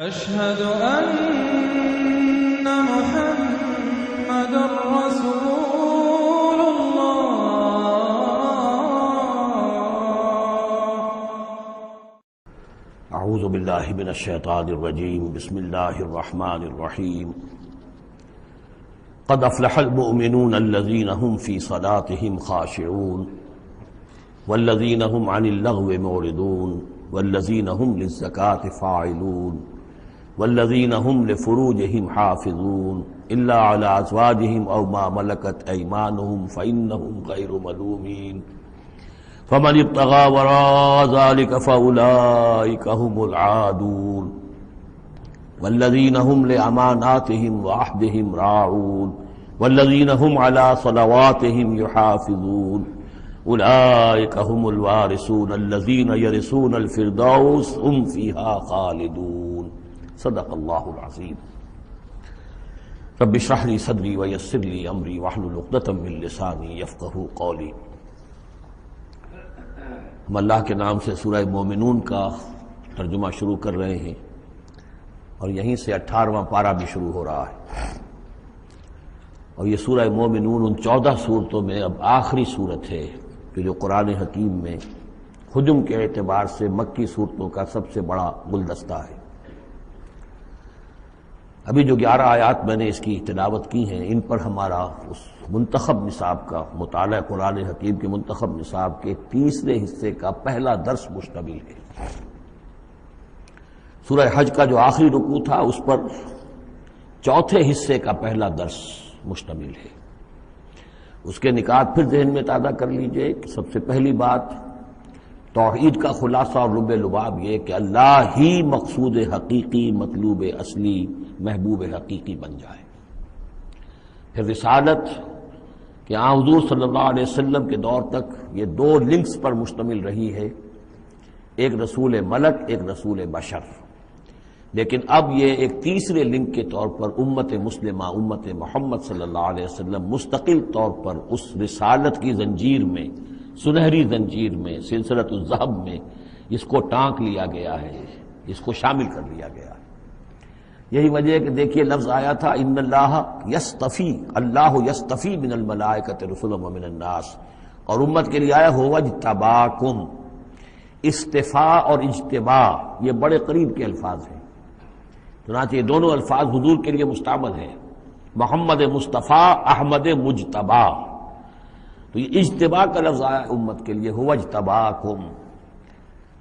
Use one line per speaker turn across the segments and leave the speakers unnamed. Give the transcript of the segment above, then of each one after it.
أشهد أن محمد رسول الله.
أعوذ بالله من الشيطان الرجيم. بسم الله الرحمن الرحيم. قد أفلح المؤمنون الذين هم في صلاتهم خاشعون والذين هم عن اللغو معرضون والذين هم للزكاة فاعلون والذين هم لفروجهم حافظون إلا على أزواجهم أو ما ملكت أيمانهم فإنهم غير ملومين فمن ابتغى وراء ذلك فأولئك هم العادون والذين هم لأماناتهم وعهدهم راعون والذين هم على صلواتهم يحافظون أولئك هم الوارثون الذين يرثون الفردوس هم فيها خالدون. صدق اللہ العظیم. رب اشرح لي صدری ويسر لي امری واحلل عقدۃ من لسانی یفقہوا قولی. ہم اللہ کے نام سے سورہ مومنون کا ترجمہ شروع کر رہے ہیں اور یہیں سے 18واں پارہ بھی شروع ہو رہا ہے. اور یہ سورہ مومنون ان 14 سورتوں میں اب آخری صورت ہے کہ جو قرآن حکیم میں حجم کے اعتبار سے مکی صورتوں کا سب سے بڑا گلدستہ ہے. ابھی جو 11 آیات میں نے اس کی تلاوت کی ہیں، ان پر ہمارا اس منتخب نصاب کا مطالعہ قرآن حکیم کے منتخب نصاب کے تیسرے حصے کا پہلا درس مشتمل ہے. سورہ حج کا جو آخری رکوع تھا اس پر چوتھے حصے کا پہلا درس مشتمل ہے. اس کے نکات پھر ذہن میں تازہ کر لیجئے کہ سب سے پہلی بات توحید کا خلاصہ اور لب لباب یہ کہ اللہ ہی مقصود حقیقی، مطلوب اصلی، محبوب حقیقی بن جائے. پھر رسالت کہ حضور صلی اللہ علیہ وسلم کے دور تک یہ 2 لنکس پر مشتمل رہی ہے، ایک رسول ملک، ایک رسول بشر. لیکن اب یہ ایک تیسرے لنک کے طور پر امت مسلمہ، امت محمد صلی اللہ علیہ وسلم مستقل طور پر اس رسالت کی زنجیر میں، سنہری زنجیر میں، سلسلۃ الذہب میں اس کو ٹانک لیا گیا ہے، اس کو شامل کر لیا گیا ہے. یہی وجہ ہے کہ دیکھیے لفظ آیا تھا ان اللہ یصطفی، اللہ یصطفی من الملائکۃ رسلا ومن الناس، اور امت کے لیے آیا هو اجتباکم. استفاء اور اجتباء یہ بڑے قریب کے الفاظ ہیں، چنانچہ یہ دونوں الفاظ حضور کے لیے مستعمل ہیں، محمد مصطفیٰ، احمد مجتبی. تو یہ اجتباء کا لفظ آیا امت کے لیے هو اجتباکم.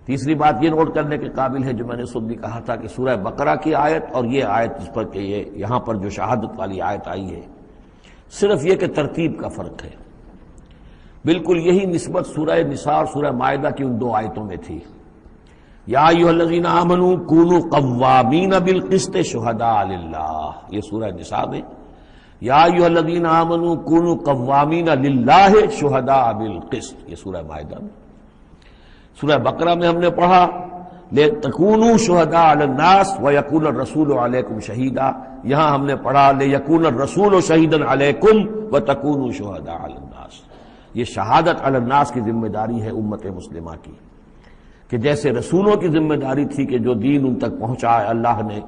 تیسری بات یہ نوٹ کرنے کے قابل ہے جو میں نے صبح بھی کہا تھا کہ سورہ بقرہ کی آیت اور یہ آیت جس پر کہ یہ یہاں پر جو شہادت والی آیت آئی ہے، صرف یہ کہ ترتیب کا فرق ہے. بالکل یہی نسبت سورہ نساء اور سورہ مائدہ کی ان 2 آیتوں میں تھی. یا ایھا الذین آمنوا کونوا قوامین بالقسط شہداء للہ، یہ سورہ نساء میں. یا ایھا الذین آمنوا کونوا قوامین للہ شہداء بالقسط، یہ سورہ مائدہ میں. سورہ بقرہ میں ہم نے پڑھا لِتَكُونُوا شُهَدَاءَ عَلَى النَّاسِ وَيَكُونَ الرَّسُولُ عَلَيْكُمْ شَهِيدًا. یہاں ہم نے پڑھا لِيَكُونَ الرَّسُولُ شَهِيدًا عَلَيْكُمْ وَتَكُونُوا شُهَدَاءَ عَلَى النَّاسِ. یہ شہادت علی الناس کی ذمہ داری ہے امت مسلمہ کی، کہ جیسے رسولوں کی ذمہ داری تھی کہ جو دین ان تک پہنچائے اللہ نے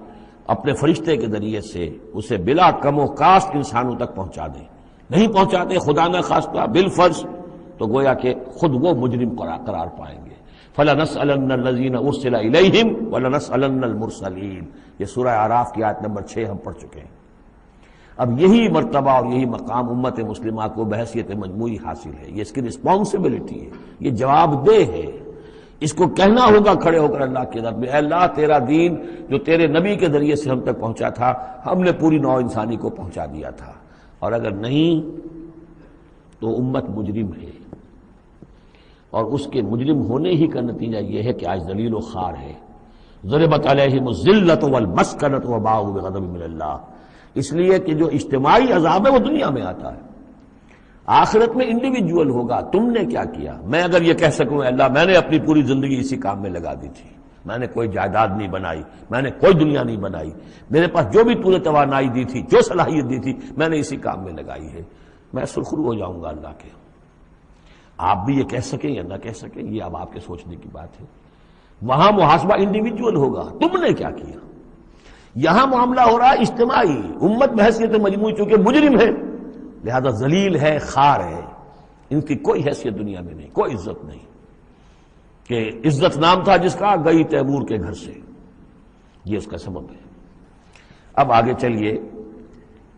اپنے فرشتے کے ذریعے سے اسے بلا کم و کاسٹ انسانوں تک پہنچا دیں. نہیں پہنچاتے خدا نہ خواستہ بالفرض تو گویا کہ خود وہ مجرم قرار پائیں گے. فَلَنَسْأَلَنَّ الَّذِينَ أُرْسِلَ إِلَيْهِمْ وَلَنَسْأَلَنَّ الْمُرْسَلِينَ. یہ سورہ اعراف کی آیت نمبر 6 ہم پڑھ چکے ہیں. اب یہی مرتبہ اور یہی مقام امت مسلمہ کو بحیثیت مجموعی حاصل ہے. یہ اس کی رسپانسبلٹی ہے، یہ جواب دہ ہے. اس کو کہنا ہوگا کھڑے ہو کر اللہ کی رب میں، اے اللہ تیرا دین جو تیرے نبی کے ذریعے سے ہم تک پہنچا تھا، ہم نے پوری نوع انسانی کو پہنچا دیا تھا، اور اگر نہیں تو امت مجرم ہے. اور اس کے مجرم ہونے ہی کا نتیجہ یہ ہے کہ آج ذلیل و خوار ہے. ضربت علیہم الذلۃ والمسکنۃ وباؤوا بغضب من اللہ. اس لیے کہ جو اجتماعی عذاب ہے وہ دنیا میں آتا ہے، آخرت میں انڈیویجول ہوگا. تم نے کیا کیا؟ میں اگر یہ کہہ سکوں اللہ میں نے اپنی پوری زندگی اسی کام میں لگا دی تھی، میں نے کوئی جائیداد نہیں بنائی، میں نے کوئی دنیا نہیں بنائی، میرے پاس جو بھی تُونے توانائی دی تھی، جو صلاحیت دی تھی، میں نے اسی کام میں لگائی ہے، میں سرخرو ہو جاؤں گا اللہ کے. آپ بھی یہ کہہ سکیں یا نہ کہہ سکیں یہ اب آپ کے سوچنے کی بات ہے. وہاں محاسبہ انڈیویجول ہوگا، تم نے کیا کیا. یہاں معاملہ ہو رہا ہے اجتماعی، امت بحیثیت مجموعی چونکہ مجرم ہے لہذا ذلیل ہے، خار ہے، ان کی کوئی حیثیت دنیا میں نہیں، کوئی عزت نہیں، کہ عزت نام تھا جس کا گئی تیمور کے گھر سے، یہ اس کا سبب ہے۔ اب آگے چلیے،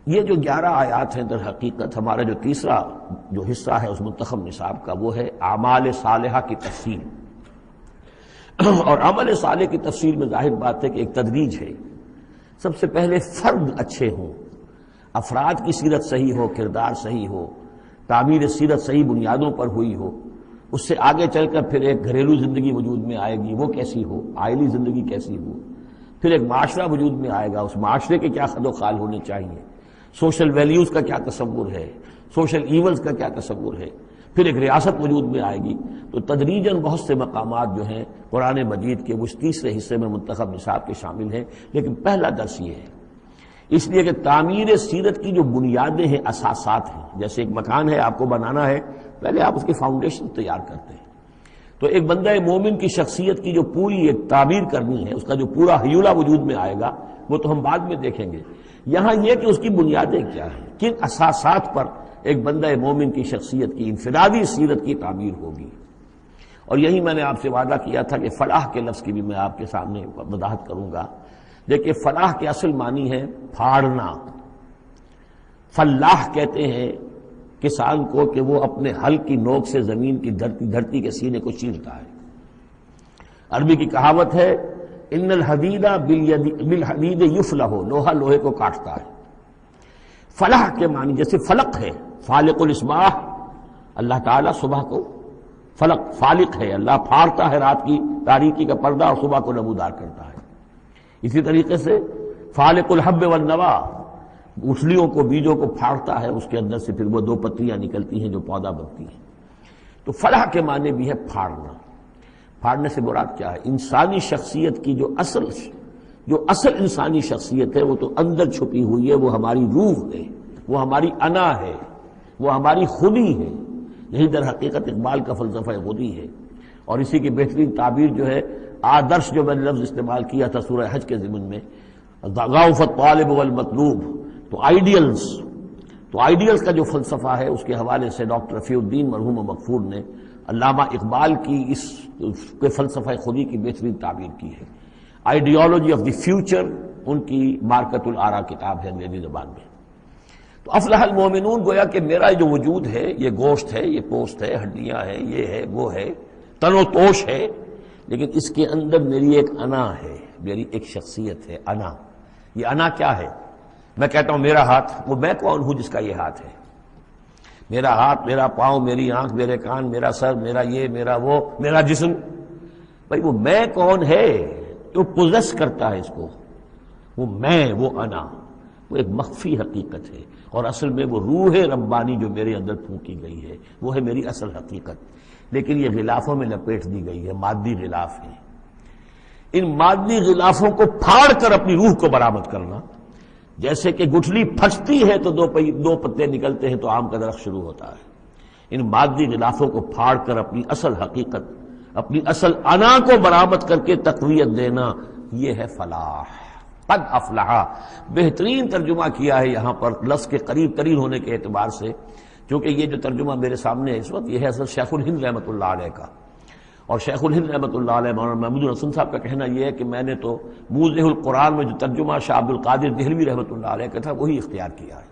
یہ جو 11 آیات ہیں در حقیقت ہمارا جو تیسرا جو حصہ ہے اس منتخب نصاب کا، وہ ہے اعمال صالحہ کی تفصیل۔ اور عمل صالح کی تفصیل میں ظاہر بات ہے کہ ایک تدریج ہے۔ سب سے پہلے فرد اچھے ہوں، افراد کی سیرت صحیح ہو، کردار صحیح ہو، تعمیر سیرت صحیح بنیادوں پر ہوئی ہو، اس سے آگے چل کر پھر ایک گھریلو زندگی وجود میں آئے گی، وہ کیسی ہو، عائلی زندگی کیسی ہو، پھر ایک معاشرہ وجود میں آئے گا، اس معاشرے کے کیا خد و خال ہونے چاہیے، سوشل ویلیوز کا کیا تصور ہے، سوشل ایونز کا کیا تصور ہے، پھر ایک ریاست وجود میں آئے گی۔ تو تدریجاً بہت سے مقامات جو ہیں قرآن مجید کے وہ تیسرے حصے میں منتخب نصاب کے شامل ہیں، لیکن پہلا درس یہ ہے، اس لیے کہ تعمیر سیرت کی جو بنیادیں ہیں، اساسات ہیں، جیسے ایک مکان ہے آپ کو بنانا ہے، پہلے آپ اس کی فاؤنڈیشن تیار کرتے ہیں، تو ایک بندہ مومن کی شخصیت کی جو پوری ایک تعبیر کرنی ہے، اس کا جو پورا حیولہ وجود میں آئے گا وہ تو ہم بعد میں دیکھیں گے۔ یہاں یہ کہ اس کی بنیادیں کیا ہیں، کن اساسات پر ایک بندہ مومن کی شخصیت کی انفرادی سیرت کی تعمیر ہوگی۔ اور یہی میں نے آپ سے وعدہ کیا تھا کہ فلاح کے لفظ کی بھی میں آپ کے سامنے وضاحت کروں گا۔ دیکھیے فلاح کے اصل معنی ہے پھاڑنا۔ فلاح کہتے ہیں کسان کو کہ وہ اپنے ہل کی نوک سے زمین کی دھرتی کے سینے کو چیرتا ہے۔ عربی کی کہاوت ہے ان الحدید بالحدید یفلح، لوہا لوہے کو کاٹتا ہے۔ فلاح کے معنی جیسے فلق ہے، فالق الاسباح، اللہ تعالیٰ صبح کو فلق فالق ہے، اللہ پھاڑتا ہے رات کی تاریکی کا پردہ اور صبح کو نمودار کرتا ہے۔ اسی طریقے سے فالق الحب والنوا، گٹھلیوں کو بیجوں کو پھاڑتا ہے، اس کے اندر سے پھر وہ 2 پتیاں نکلتی ہیں جو پودا بنتی ہیں۔ تو فلاح کے معنی بھی ہے پھاڑنا۔ پھاڑنے سے مراد کیا ہے؟ انسانی شخصیت کی جو اصل انسانی شخصیت ہے وہ تو اندر چھپی ہوئی ہے، وہ ہماری روح ہے، وہ ہماری انا ہے، وہ ہماری خودی ہے۔ یہی در حقیقت اقبال کا فلسفہ خودی ہے۔ اور اسی کی بہترین تعبیر جو ہے آدرش، جو میں نے لفظ استعمال کیا تھا سورہ حج کے ضمن میں، ضعف الطالب والمطلوب، تو آئیڈیلز کا جو فلسفہ ہے اس کے حوالے سے ڈاکٹر رفیع الدین مرحوم مغفور نے علامہ اقبال کی اس کے فلسفہ خودی کی بہترین تعبیر کی ہے۔ آئیڈیالوجی آف دی فیوچر ان کی مارکت الآراء کتاب ہے انگریزی زبان میں۔ تو افلح المومنون، گویا کہ میرا جو وجود ہے یہ گوشت ہے، یہ پوست ہے، ہڈیاں ہیں، یہ ہے، وہ ہے، تن و توش ہے، لیکن اس کے اندر میری ایک انا ہے، میری ایک شخصیت ہے، انا۔ یہ انا کیا ہے؟ میں کہتا ہوں میرا ہاتھ، وہ میں کون ہوں جس کا یہ ہاتھ ہے؟ میرا ہاتھ، میرا پاؤں، میری آنکھ، میرے کان، میرا سر، میرا یہ، میرا وہ، میرا جسم، بھائی وہ میں کون ہے جو پوزیس کرتا ہے اس کو؟ وہ میں، وہ انا، وہ ایک مخفی حقیقت ہے، اور اصل میں وہ روح ربانی جو میرے اندر پھونکی گئی ہے وہ ہے میری اصل حقیقت، لیکن یہ غلافوں میں لپیٹ دی گئی ہے، مادی غلاف ہے۔ ان مادی غلافوں کو پھاڑ کر اپنی روح کو برآمد کرنا، جیسے کہ گٹھلی پھٹتی ہے تو 2 پتے نکلتے ہیں تو آم کا درخت شروع ہوتا ہے، ان مادی غلافوں کو پھاڑ کر اپنی اصل حقیقت، اپنی اصل انا کو برآمد کر کے تقویت دینا، یہ ہے فلاح۔ قد افلح، بہترین ترجمہ کیا ہے یہاں پر لفظ کے قریب ترین ہونے کے اعتبار سے، کیونکہ یہ جو ترجمہ میرے سامنے ہے اس وقت یہ ہے اصل شیخ الہند رحمۃ اللہ علیہ کا، اور شیخ الہند رحمۃ اللہ علیہ مولانا محمود الحسن صاحب کا کہنا یہ ہے کہ میں نے تو موضح القرآن میں جو ترجمہ شاہ عبد القادر دہلوی رحمۃ اللہ علیہ کا تھا وہی اختیار کیا ہے۔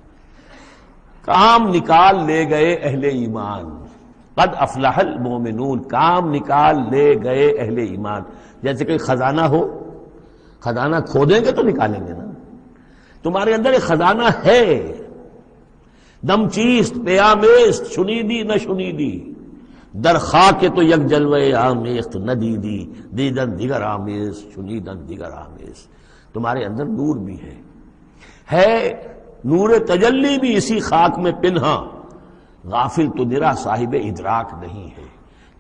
کام نکال لے گئے اہل ایمان، قد افلح المومنون، کام نکال لے گئے اہل ایمان، جیسے کہ خزانہ ہو، خزانہ کھودیں گے تو نکالیں گے نا، تمہارے اندر ایک خزانہ ہے، دم چیست پیامیست، شنیدی نہ شنیدی، در خاک تو یک جلوے آمیخت نہ دیدی، دیدن دیگر آمیز، شنیدن دیگر آمیز، تمہارے اندر نور بھی ہے نور تجلی بھی اسی خاک میں پنہاں، غافل تو نرا صاحب ادراک نہیں ہے،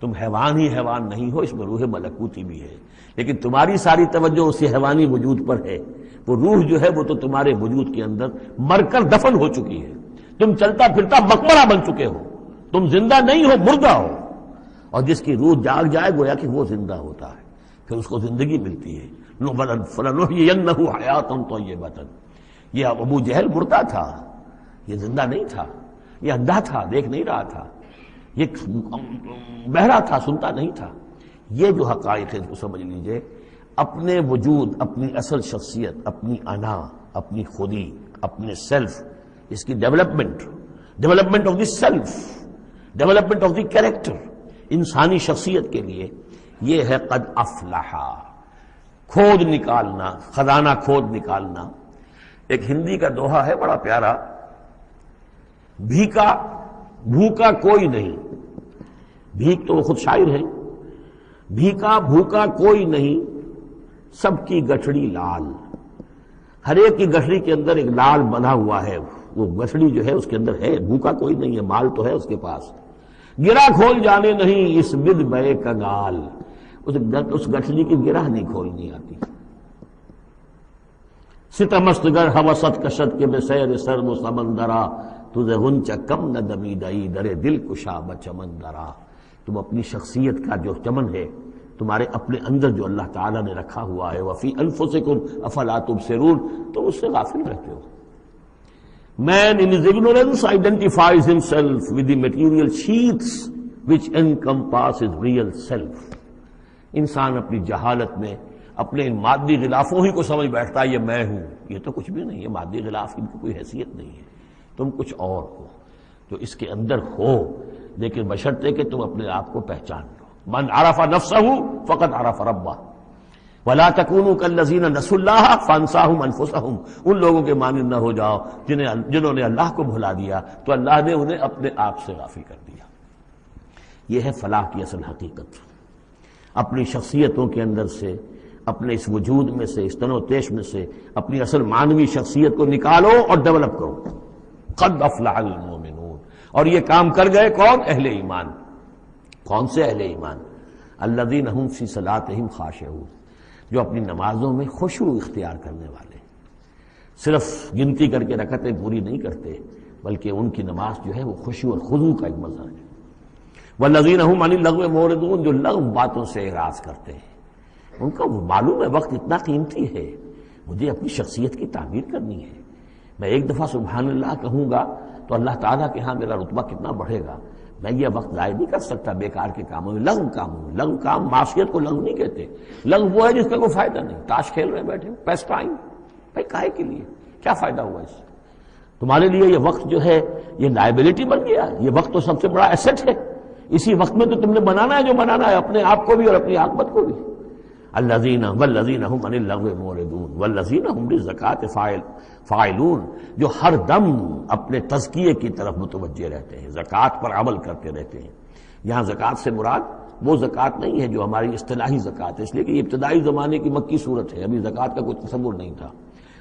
تم حیوان ہی حیوان نہیں ہو، اس میں روح ملکوتی بھی ہے، لیکن تمہاری ساری توجہ اسی حیوانی وجود پر ہے، وہ روح جو ہے وہ تو تمہارے وجود کے اندر مر کر دفن ہو چکی ہے، تم چلتا پھرتا مقبرہ بن چکے ہو، تم زندہ نہیں ہو، مردہ ہو، اور جس کی روح جاگ جائے گویا کہ وہ زندہ ہوتا ہے، پھر اس کو زندگی ملتی ہے۔ فَلَنُحْيِيَنَّهُ حَيَاةً طَيِّبَةً۔ یہ ابو جہل مردہ تھا، یہ زندہ نہیں تھا، یہ اندھا تھا، دیکھ نہیں رہا تھا، یہ بہرا تھا، سنتا نہیں تھا۔ یہ جو حقائق ہے اس کو سمجھ لیجئے، اپنے وجود، اپنی اصل شخصیت، اپنی انا، اپنی خودی، اپنے سیلف، اس کی development of the self, development of the character, انسانی شخصیت کے لیے یہ ہے قد افلح، کھود نکالنا، خزانہ کھود نکالنا۔ ایک ہندی کا دوہا ہے بڑا پیارا، بھوکا کوئی نہیں، بھیک تو وہ خود شاعر ہے، بھوکا کوئی نہیں، سب کی گٹھڑی لال۔ ہر ایک کی گٹھڑی کے اندر ایک لال بنا ہوا ہے، وہ گٹھڑی جو ہے اس کے اندر ہے، بھوکا کوئی نہیں ہے، مال تو ہے اس کے پاس۔ گرہ کھول جانے نہیں اس بد بے کنگال، اس گٹھڑی کی گرہ نہیں کھولنی آتی۔ ستمست گر حوست کشت کے بے سیر سرد و سمندرا، تجھے غنچہ کم نہ دمیدئی درے دل کشا بچمندرا۔ تم اپنی شخصیت کا جو چمن ہے تمہارے اپنے اندر جو اللہ تعالیٰ نے رکھا ہوا ہے، وفی انفسکم افلا تبصرون، تم اس سے غافل رہتے ہو۔ Man in his ignorance identifies himself with the material sheaths which encompass his real self۔ انسان اپنی جہالت میں اپنے ان مادی غلافوں ہی کو سمجھ بیٹھتا ہے یہ میں ہوں، یہ تو کچھ بھی نہیں ہے، مادی غلاف ان کی کوئی حیثیت نہیں ہے، تم کچھ اور ہو جو اس کے اندر ہو، لیکن بشرطے کہ تم اپنے آپ کو پہچان لو۔ من عرف نفسہ فقد عرف ربہ ولا تکونوا کالذین نسوا اللہ فانساہم انفسہم۔ ان لوگوں کے مانند نہ ہو جاؤ جنہوں نے اللہ کو بھلا دیا تو اللہ نے انہیں اپنے آپ سے غافل کر دیا۔ یہ ہے فلاح کی اصل حقیقت۔ اپنی شخصیتوں کے اندر سے، اپنے اس وجود میں سے، اس تن و تیش میں سے اپنی اصل معنوی شخصیت کو نکالو اور ڈیولپ کرو۔ قد افلح المؤمنون۔ اور یہ کام کر گئے کون؟ اہل ایمان۔ کون سے اہل ایمان؟ الذین هم فی صلاتہم خاشعون، جو اپنی نمازوں میں خشوع اختیار کرنے والے، صرف گنتی کر کے رکعتیں پوری نہیں کرتے بلکہ ان کی نماز جو ہے وہ خشوع اور خضوع کا ایک مظہر ہے۔ والذین هم عن اللغو معرضون، جو لغو باتوں سے اعراض کرتے ہیں، ان کا معلوم ہے وقت اتنا قیمتی ہے، مجھے اپنی شخصیت کی تعمیر کرنی ہے، میں ایک دفعہ سبحان اللہ کہوں گا تو اللہ تعالیٰ کے ہاں میرا رتبہ کتنا بڑھے گا، میں یہ وقت ضائع نہیں کر سکتا بیکار کے کاموں میں، لغو کاموں میں۔ لغو کام، معصیت کو لغو نہیں کہتے، لغو وہ ہے جس کا کوئی فائدہ نہیں، تاش کھیل رہے بیٹھے پیس ٹائم، بھائی کاہے کے لیے، کیا فائدہ ہوا اس سے؟ تمہارے لیے یہ وقت جو ہے یہ لائبلٹی بن گیا، یہ وقت تو سب سے بڑا ایسٹ ہے، اسی وقت میں تو تم نے بنانا ہے جو بنانا ہے، اپنے آپ کو بھی اور اپنی عاقبت کو بھی۔ الذین هم عن اللغو معرضون والذین هم للزکاۃ فاعلون، جو ہر دم اپنے تزکیے کی طرف متوجہ رہتے ہیں، زکوٰۃ پر عمل کرتے رہتے ہیں۔ یہاں زکوٰۃ سے مراد وہ زکوٰۃ نہیں ہے جو ہماری اصطلاحی زکوٰۃ ہے، اس لیے کہ یہ ابتدائی زمانے کی مکی صورت ہے، ابھی زکوٰۃ کا کوئی تصور نہیں تھا۔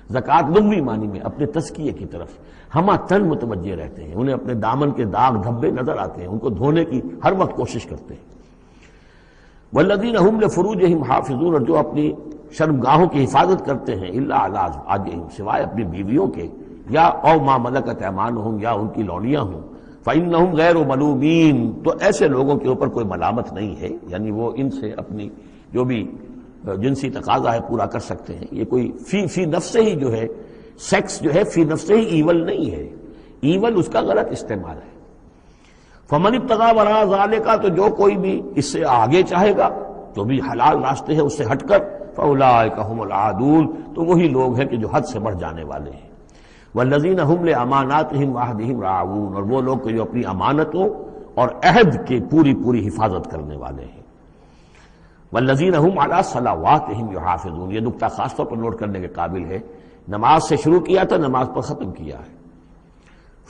زکوٰۃ لغوی معنی میں اپنے تزکیے کی طرف ہمہ تن متوجہ رہتے ہیں، انہیں اپنے دامن کے داغ دھبے نظر آتے ہیں، ان کو دھونے کی ہر وقت کوشش کرتے ہیں۔ والذین هم لفروجہم حافظون، اور جو اپنی شرمگاہوں کی حفاظت کرتے ہیں، الا علی ازواجہم، سوائے اپنی بیویوں کے، یا او ما ملکت ایمانہم، یا ان کی لونیاں ہوں، فإنہم غیر ملومین، تو ایسے لوگوں کے اوپر کوئی ملامت نہیں ہے، یعنی وہ ان سے اپنی جو بھی جنسی تقاضا ہے پورا کر سکتے ہیں۔ یہ کوئی فی نفس ہی جو ہے، سیکس جو ہے فی نفس ہی ایول نہیں ہے، ایول اس کا غلط استعمال ہے۔ فمن ابتغى وراء ذلك، تو جو کوئی بھی اس سے آگے چاہے گا، جو بھی حلال راستے ہیں اس سے ہٹ کر، فاولئک هم العادون، تو وہی لوگ ہیں کہ جو حد سے بڑھ جانے والے ہیں۔ والذین هم لاماناتهم وعهدهم راعون، اور وہ لوگ کہ جو اپنی امانتوں اور عہد کی پوری پوری حفاظت کرنے والے ہیں۔ والذین هم علی صلواتهم یحافظون، یہ نقطہ خاص طور پر نوٹ کرنے کے قابل ہے، نماز سے شروع کیا تھا، نماز پر ختم کیا ہے۔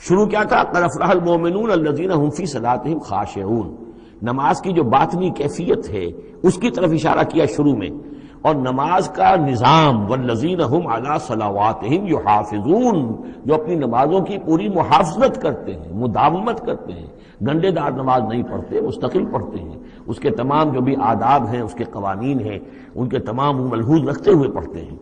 شروع کیا تھا قد افلح المؤمنون الذین هم فی صلاتہم خاشعون، نماز کی جو باطنی کیفیت ہے اس کی طرف اشارہ کیا شروع میں، اور نماز کا نظام والذین هم علی صلواتہم یحافظون، جو اپنی نمازوں کی پوری محافظت کرتے ہیں، مداومت کرتے ہیں، گنڈے دار نماز نہیں پڑھتے، مستقل پڑھتے ہیں، اس کے تمام جو بھی آداب ہیں، اس کے قوانین ہیں، ان کے تمام ملحوظ رکھتے ہوئے پڑھتے ہیں۔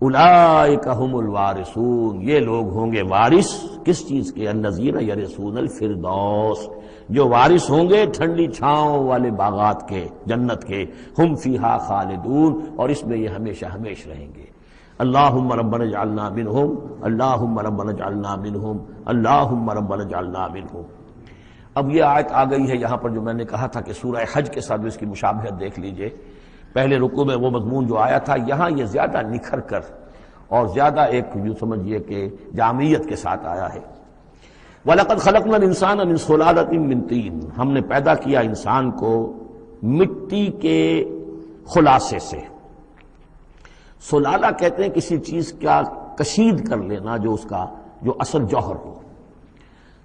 اولئک هم الوارثون، یہ لوگ ہوں گے وارث کس چیز کے؟ الذین یرثون الفردوس، جو وارث ہوں گے ٹھنڈی چھاؤں والے باغات کے، جنت کے، ہم فیہا خالدون، اور اس میں یہ ہمیشہ ہمیش رہیں گے۔ اللہم ربنا اجعلنا منہم، اللہم ربنا اجعلنا منہم، اللہم ربنا اجعلنا منہم۔ اب یہ آیت آ گئی ہے یہاں پر جو میں نے کہا تھا کہ سورہ حج کے ساتھ اس کی مشابہت دیکھ لیجئے۔ پہلے رکوع میں وہ مضمون جو آیا تھا، یہاں یہ زیادہ نکھر کر اور زیادہ ایک جو سمجھیے کہ جامعیت کے ساتھ آیا ہے۔ وَلَقَدْ خَلَقْنَا الْإِنسَانَ مِنْ صُلَالَةٍ مِّن طِينٍ، ہم نے پیدا کیا انسان کو مٹی کے خلاصے سے۔ سلالہ کہتے ہیں کسی چیز کا کشید کر لینا، جو اس کا جو اصل جوہر ہو۔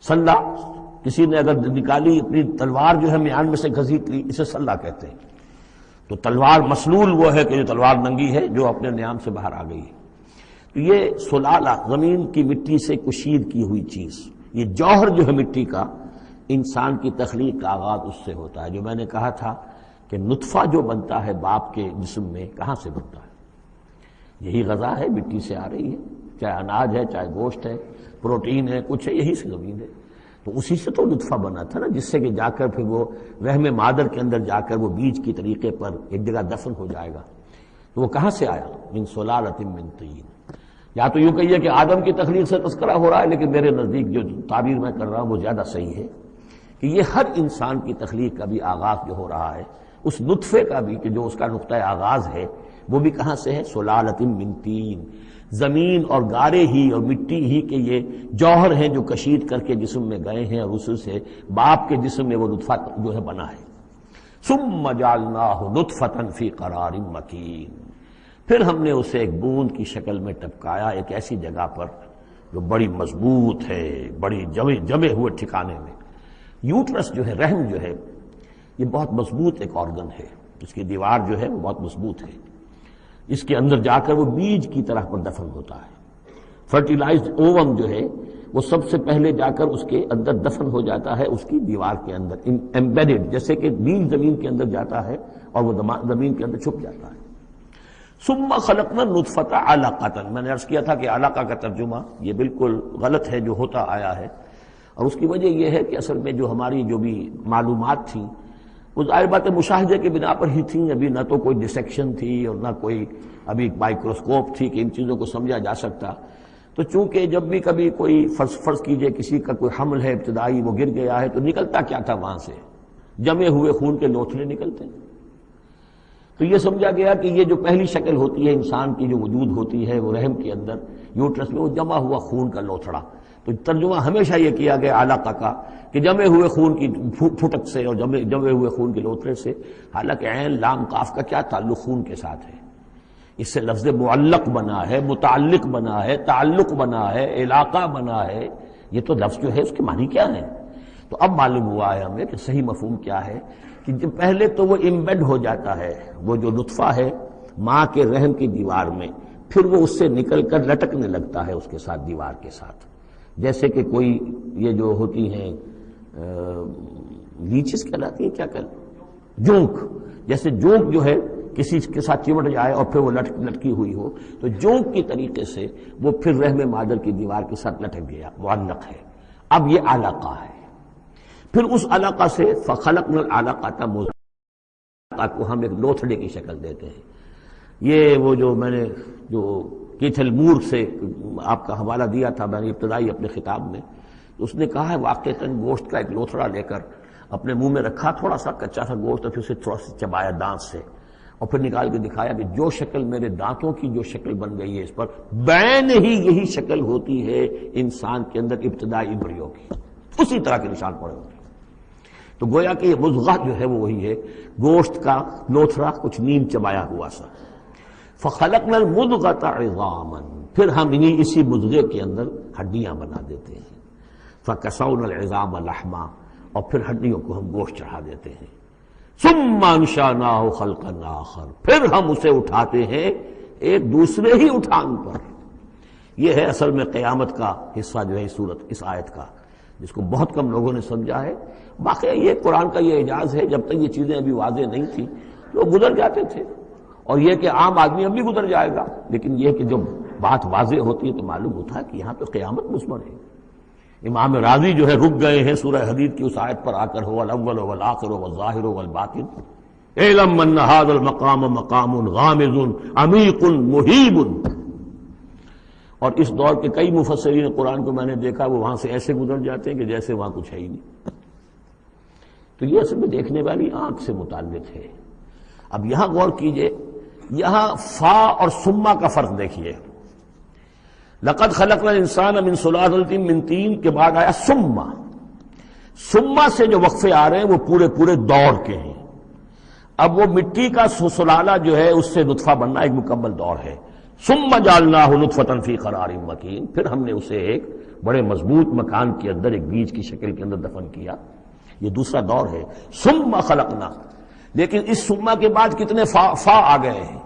سلہ کسی نے اگر نکالی اپنی تلوار جو ہے میان میں سے گھسیٹ لی، اسے سلہ کہتے ہیں۔ تو تلوار مسلول وہ ہے کہ جو تلوار ننگی ہے، جو اپنے نیام سے باہر آ گئی ہے۔ تو یہ سلالہ زمین کی مٹی سے کشید کی ہوئی چیز، یہ جوہر جو ہے مٹی کا، انسان کی تخلیق کا آغاز اس سے ہوتا ہے۔ جو میں نے کہا تھا کہ نطفہ جو بنتا ہے باپ کے جسم میں، کہاں سے بنتا ہے؟ یہی غذا ہے، مٹی سے آ رہی ہے، چاہے اناج ہے، چاہے گوشت ہے، پروٹین ہے، کچھ ہے، یہی سے زمین ہے۔ تو اسی سے تو نطفہ بنا تھا نا، جس سے کہ جا کر پھر وہ رحم مادر کے اندر جا کر وہ بیج کی طریقے پر ایک جگہ دفن ہو جائے گا۔ تو وہ کہاں سے آیا؟ من صلالۃ من طین۔ یا تو یوں کہیے کہ آدم کی تخلیق سے تذکرہ ہو رہا ہے، لیکن میرے نزدیک جو تعبیر میں کر رہا ہوں وہ زیادہ صحیح ہے کہ یہ ہر انسان کی تخلیق کا بھی آغاز جو ہو رہا ہے، اس نطفے کا بھی کہ جو اس کا نقطہ آغاز ہے، وہ بھی کہاں سے ہے؟ صلالۃ من طین۔ زمین اور گارے ہی اور مٹی ہی کے یہ جوہر ہیں جو کشید کر کے جسم میں گئے ہیں، اور اس سے باپ کے جسم میں وہ نطفہ جو ہے بنا ہے۔ ثم جعلناہ نطفۃ فی قرار مکین، پھر ہم نے اسے ایک بوند کی شکل میں ٹپکایا ایک ایسی جگہ پر جو بڑی مضبوط ہے، بڑی جمے ہوئے ٹھکانے میں۔ یوٹرس جو ہے، رحم جو ہے، یہ بہت مضبوط ایک آرگن ہے، اس کی دیوار جو ہے وہ بہت مضبوط ہے۔ اس کے اندر جا کر وہ بیج کی طرح پر دفن ہوتا ہے۔ فرٹیلائزڈ اووم جو ہے وہ سب سے پہلے جا کر اس کے اندر دفن ہو جاتا ہے، اس کی دیوار کے اندر ایمبیڈڈ، جیسے کہ بیج زمین کے اندر جاتا ہے اور وہ زمین کے اندر چھپ جاتا ہے۔ ثم خلقنا النطفۃ علقۃ، میں نے عرض کیا تھا کہ علقہ کا ترجمہ یہ بالکل غلط ہے جو ہوتا آیا ہے، اور اس کی وجہ یہ ہے کہ اصل میں جو ہماری جو بھی معلومات تھیں وہ ظاہر بات مشاہدے کے بنا پر ہی تھیں۔ ابھی نہ تو کوئی ڈسیکشن تھی اور نہ کوئی ابھی مائکروسکوپ تھی کہ ان چیزوں کو سمجھا جا سکتا۔ تو چونکہ جب بھی کبھی کوئی فرض کیجئے کسی کا کوئی حمل ہے ابتدائی، وہ گر گیا ہے، تو نکلتا کیا تھا وہاں سے؟ جمے ہوئے خون کے لوتھڑے نکلتے ہیں۔ تو یہ سمجھا گیا کہ یہ جو پہلی شکل ہوتی ہے انسان کی جو وجود ہوتی ہے وہ رحم کے اندر یوٹرس میں، وہ جمع ہوا خون کا لوتھڑا۔ تو ترجمہ ہمیشہ یہ کیا گیا علقہ کا کہ جمے ہوئے خون کی پھٹک سے اور جمے ہوئے خون کے لوتھڑے سے، حالانکہ عین لام قاف کا کیا تعلق خون کے ساتھ ہے؟ اس سے لفظ معلق بنا ہے، متعلق بنا ہے، تعلق بنا ہے، علاقہ بنا ہے۔ یہ تو لفظ جو ہے اس کے معنی کیا ہے؟ تو اب معلوم ہوا ہے ہمیں کہ صحیح مفہوم کیا ہے کہ جب پہلے تو وہ امبیڈ ہو جاتا ہے، وہ جو نطفہ ہے ماں کے رحم کی دیوار میں، پھر وہ اس سے نکل کر لٹکنے لگتا ہے اس کے ساتھ، دیوار کے ساتھ، جیسے کہ کوئی یہ جو ہوتی ہیں لیچز کہلاتی ہیں، کیا جونک، جیسے جونک جو ہے کسی کے ساتھ چمٹ جائے اور پھر وہ لٹکی ہوئی ہو، تو جونک کی طریقے سے وہ پھر رحم مادر کی دیوار کے ساتھ لٹک گیا، معلق ہے۔ اب یہ علقہ ہے۔ پھر اس علقہ سے فخلقنا العلقۃ مضغۃ کو ہم ایک لوتھڑے کی شکل دیتے ہیں۔ یہ وہ جو میں نے جو کیتھل مور سے آپ کا حوالہ دیا تھا میں نے ابتدائی اپنے خطاب میں، اس نے کہا ہے واقعتاً گوشت کا ایک لوتھڑا لے کر اپنے منہ میں رکھا، تھوڑا سا کچا سا گوشت، اور پھر اسے تھوڑا سا چبایا دانت سے، اور پھر نکال کے دکھایا کہ جو شکل میرے دانتوں کی جو شکل بن گئی ہے اس پر بین ہی یہی شکل ہوتی ہے انسان کے اندر ابتدائی امبریو کی، اسی طرح کے نشان پڑے ہوتے ہیں۔ تو گویا کہ یہ مضغہ جو ہے وہ وہی ہے، گوشت کا لوتھڑا کچھ نیم چبایا ہوا سا۔ فخلقنا المضغۃ عظاما، پھر ہم اسی مضغے کے اندر ہڈیاں بنا دیتے ہیں۔ فکسونا العظام لحما، اور پھر ہڈیوں کو ہم گوشت چڑھا دیتے ہیں۔ ثم انشأناہ خلقا آخر، پھر ہم اسے اٹھاتے ہیں ایک دوسرے ہی اٹھان پر۔ یہ ہے اصل میں قیامت کا حصہ جو ہے اس آیت کا، جس کو بہت کم لوگوں نے سمجھا ہے۔ باقی یہ قرآن کا یہ اعجاز ہے، جب تک یہ چیزیں ابھی واضح نہیں تھیں لوگ گزر جاتے تھے، اور یہ کہ عام آدمی اب بھی گزر جائے گا، لیکن یہ کہ جب بات واضح ہوتی ہے تو معلوم ہوتا ہے کہ یہاں پہ قیامت مضمر ہے۔ امام راضی جو ہے رک گئے ہیں سورہ حدید کی اس آیت پر آ کر، هو الاول والآخر والظاہر والباطن اعلم ان هذا المقام مقام غامض عمیق محیب۔ اور اس دور کے کئی مفسرین قرآن کو میں نے دیکھا وہ وہاں سے ایسے گزر جاتے ہیں کہ جیسے وہاں کچھ ہے ہی نہیں۔ تو یہ اصل میں دیکھنے والی آنکھ سے متعلق ہے۔ اب یہاں غور کیجئے، یہاں فا اور سما کا فرق دیکھیے۔ لقد خلقنا الانسان من سلالۃ من طین کے بعد آیا سما۔ سما سے جو وقفے آ رہے ہیں وہ پورے پورے دور کے ہیں۔ اب وہ مٹی کا سلالہ جو ہے اس سے نطفہ بننا ایک مکمل دور ہے۔ ثم جعلناہ نطفۃ فی قرار مکین، پھر ہم نے اسے ایک بڑے مضبوط مکان کے اندر ایک بیج کی شکل کے اندر دفن کیا۔ یہ دوسرا دور ہے۔ ثم خلقنا، لیکن اس ثم کے بعد کتنے فا آ گئے ہیں۔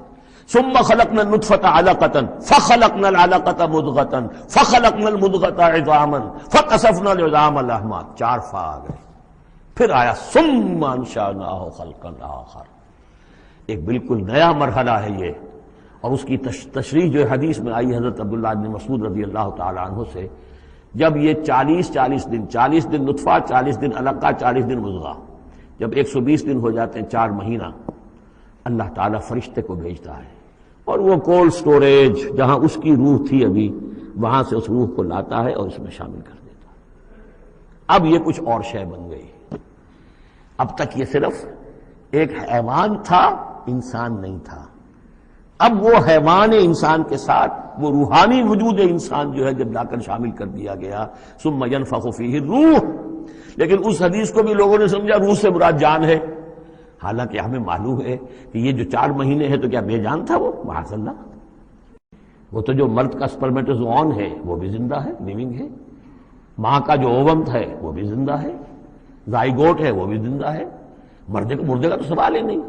ثم خلقنا النطفۃ علقۃ فخلقنا العلقۃ مضغۃ فخلقنا المضغۃ عظاما فکسونا العظام لحما، 4 فا آ گئے۔ پھر آیا ثم انشأناہ خلقا آخر، ایک بالکل نیا مرحلہ ہے یہ۔ اور اس کی تشریح جو حدیث میں آئی حضرت عبداللہ بن مسعود رضی اللہ تعالی عنہ سے، جب یہ 40 دن نطفہ، 40 دن علقہ، 40 دن مضغہ، جب 120 دن ہو جاتے ہیں، 4 مہینہ، اللہ تعالیٰ فرشتے کو بھیجتا ہے اور وہ کولڈ سٹوریج جہاں اس کی روح تھی ابھی، وہاں سے اس روح کو لاتا ہے اور اس میں شامل کر دیتا ہے۔ اب یہ کچھ اور شے بن گئی۔ اب تک یہ صرف ایک حیوان تھا، انسان نہیں تھا۔ اب وہ حیوان انسان کے ساتھ وہ روحانی وجود انسان جو ہے جب لا کر شامل کر دیا گیا، ثم ينفخ فیہ الروح۔ لیکن اس حدیث کو بھی لوگوں نے سمجھا روح سے مراد جان ہے، حالانکہ ہمیں معلوم ہے کہ یہ جو 4 مہینے ہے تو کیا بے جان تھا وہ؟ معاذ اللہ، وہ تو جو مرد کا سپرمیٹوزوون ہے وہ بھی زندہ ہے، لیونگ ہے، ماں کا جو اووم ہے وہ بھی زندہ ہے، زائگوٹ ہے وہ بھی زندہ ہے، مردے کا تو سوال ہی نہیں۔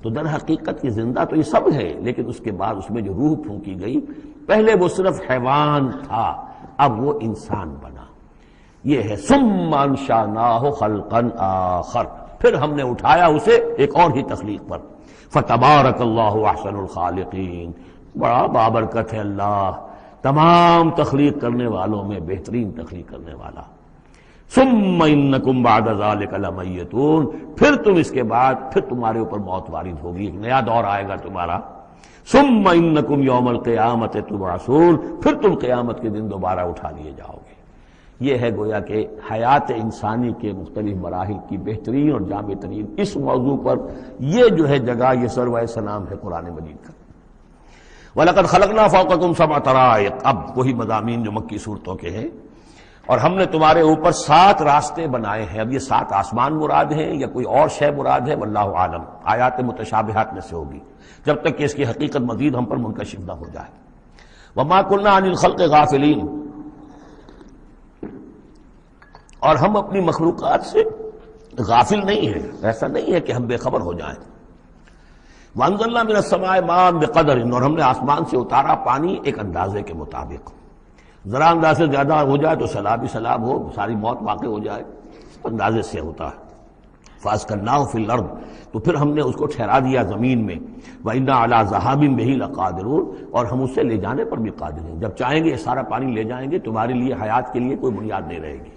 تو در حقیقت یہ زندہ تو یہ سب ہے، لیکن اس کے بعد اس میں جو روح پھونکی گئی، پہلے وہ صرف حیوان تھا، اب وہ انسان بنا۔ یہ ہے ثم انشأناہ خلقا آخر، پھر ہم نے اٹھایا اسے ایک اور ہی تخلیق پر۔ فتبارک اللہ احسن الخالقین، بڑا بابرکت ہے اللہ تمام تخلیق کرنے والوں میں بہترین تخلیق کرنے والا۔ ثم انکم بعد ذلک لمیتون، پھر تم اس کے بعد پھر تمہارے اوپر موت وارد ہوگی، ایک نیا دور آئے گا تمہارا۔ ثم انکم یوم القیامۃ تبعثون، پھر تم قیامت کے دن دوبارہ اٹھا لیے جاؤ گے۔ یہ ہے گویا کہ حیات انسانی کے مختلف مراحل کی بہترین اور جامع ترین اس موضوع پر یہ جو ہے جگہ، یہ سروۂ سلام ہے قرآن مجید کا۔ وَلَقَدْ خَلَقْنَا فَوْقَكُمْ سَبْعَ طَرَائِقَ، اب وہی مضامین جو مکی صورتوں کے ہیں۔ اور ہم نے تمہارے اوپر 7 راستے بنائے ہیں۔ اب یہ 7 آسمان مراد ہیں یا کوئی اور شے مراد ہے، واللہ عالم، آیات متشابہات میں سے ہوگی جب تک کہ اس کی حقیقت مزید ہم پر منکشف نہ ہو جائے۔ وَمَا كُنَّا عَنِ الْخَلْقِ غَافِلِينَ، اور ہم اپنی مخلوقات سے غافل نہیں ہیں، ایسا نہیں ہے کہ ہم بے خبر ہو جائیں۔ وَأَنزَلْنَا مِنَ السَّمَاءِ مَاءً بِقَدَرٍ، اور ہم نے آسمان سے اتارا پانی ایک اندازے کے مطابق، ذرا اندازے سے زیادہ ہو جائے تو سیلاب ہی سیلاب ہو، ساری موت واقع ہو جائے، اندازے سے ہوتا ہے۔ فَأَسْكَنَّاهُ فِي الْأَرْضِ، تو پھر ہم نے اس کو ٹھہرا دیا زمین میں۔ وَإِنَّا عَلَىٰ ذَهَابٍ بِهِ لَقَادِرُونَ، اور ہم اسے لے جانے پر بھی قادر ہیں، جب چاہیں گے یہ سارا پانی لے جائیں گے، تمہارے لیے حیات کے لیے کوئی بنیاد نہیں رہے گی۔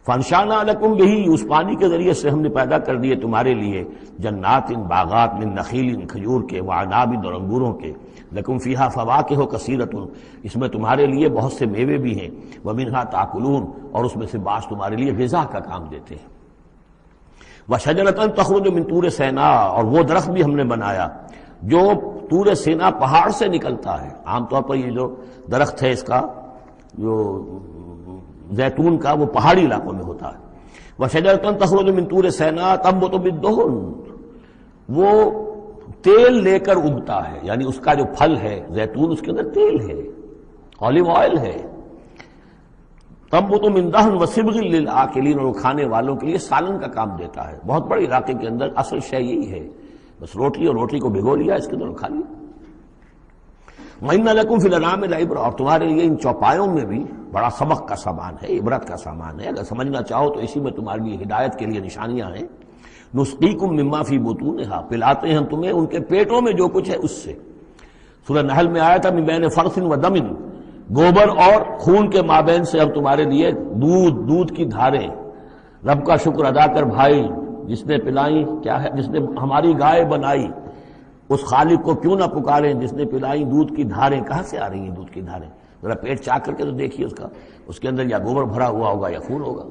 فَأَنشَأْنَا لَكُم بِهِ، اس پانی کے ذریعے سے ہم نے پیدا کر دیے تمہارے لیے جنات، باغات، من نخیل، کھجور کے، وعناب، اور انگوروں کے، لکم فیہا فواکہ کثیرۃ، اس میں تمہارے لیے بہت سے میوے بھی ہیں، ومنہا تاکلون، اور اس میں سے بعض تمہارے لیے غذا کا کام دیتے ہیں۔ وشجرۃ تخرج من طور سینا، اور وہ درخت بھی ہم نے بنایا جو طور سینا پہاڑ سے نکلتا ہے۔ عام طور پر یہ جو درخت ہے اس کا جو زیتون کا، وہ پہاڑی علاقوں میں ہوتا ہے۔ وشجرۃ تخرج من طور سینا تنبت بالدہن، وہ تیل لے کر اگتا ہے، یعنی اس کا جو پھل ہے زیتون، اس کے اندر تیل ہے، اولیو آئل ہے۔ تنبت من دہن وصبغ للآکلین، اور کھانے والوں کے لیے سالن کا کام دیتا ہے۔ بہت بڑے علاقے کے اندر اصل شے یہی ہے، بس روٹی، اور روٹی کو بھگو لیا، اس کے اندر کھا لیا۔ وَإِنَّ لَكُمْ فِي الْأَنْعَامِ لَعِبْرَةً، اور تمہارے لیے ان چوپایوں میں بھی بڑا سبق کا سامان ہے، عبرت کا سامان ہے، اگر سمجھنا چاہو تو اسی میں تمہارے لیے ہدایت کے لیے نشانیاں ہیں۔ نسقیکم مما فی بطونہا، پلاتے ہیں ہم تمہیں ان کے پیٹوں میں جو کچھ ہے اس سے۔ سورہ نحل میں آیا تھا من بین فرث و دم، گوبر اور خون کے مابین سے ہم تمہارے لیے دودھ کی دھاریں۔ رب کا شکر ادا کر بھائی، جس نے پلائی کیا ہے، جس نے ہماری گائے بنائی، اس خالق کو کیوں نہ پکاریں جس نے پلائی دودھ کی دھاریں۔ کہاں سے آ رہی ہیں دودھ کی دھاریں؟ ذرا پیٹ چاک کر کے تو دیکھیے اس کے اندر یا گوبر بھرا ہوا ہوگا یا خون ہوگا۔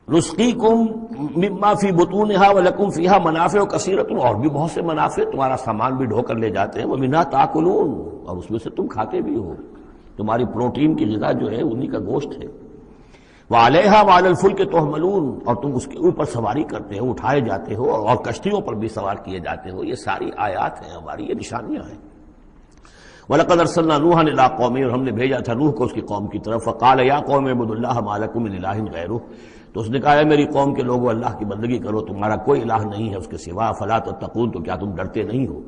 نسقیکم مما فی بطونہا ولکم فیہا منافع کثیرۃ، اور بھی بہت سے منافع، تمہارا سامان بھی ڈھو کر لے جاتے ہیں، ومنھا تاکلون، اور اس میں سے تم کھاتے بھی ہو، تمہاری پروٹین کی غذا جو ہے انہی کا گوشت ہے۔ وعلیہا وعلی الفلک تحملون، اور تم اس کے اوپر سواری کرتے ہو، اٹھائے جاتے ہو، اور کشتیوں پر بھی سوار کیے جاتے ہو۔ یہ ساری آیات ہیں ہماری، یہ نشانیاں ہیں۔ وَلَقَدْ أَرْسَلْنَا نُوحًا إِلَىٰ قَوْمِهِ، اور ہم نے بھیجا تھا نوح کو اس کی قوم کی طرف، فَقَالَ يَا قَوْمِ اعْبُدُوا اللَّهَ مَا لَكُم مِّنْ إِلَٰهٍ غَيْرُهُ، تو اس نے کہا ہے میری قوم کے لوگوں اللہ کی بندگی کرو، تمہارا کوئی الہ نہیں ہے اس کے سوا، فَلَا تَتَّقُونَ، تو کیا تم ڈرتے نہیں ہو؟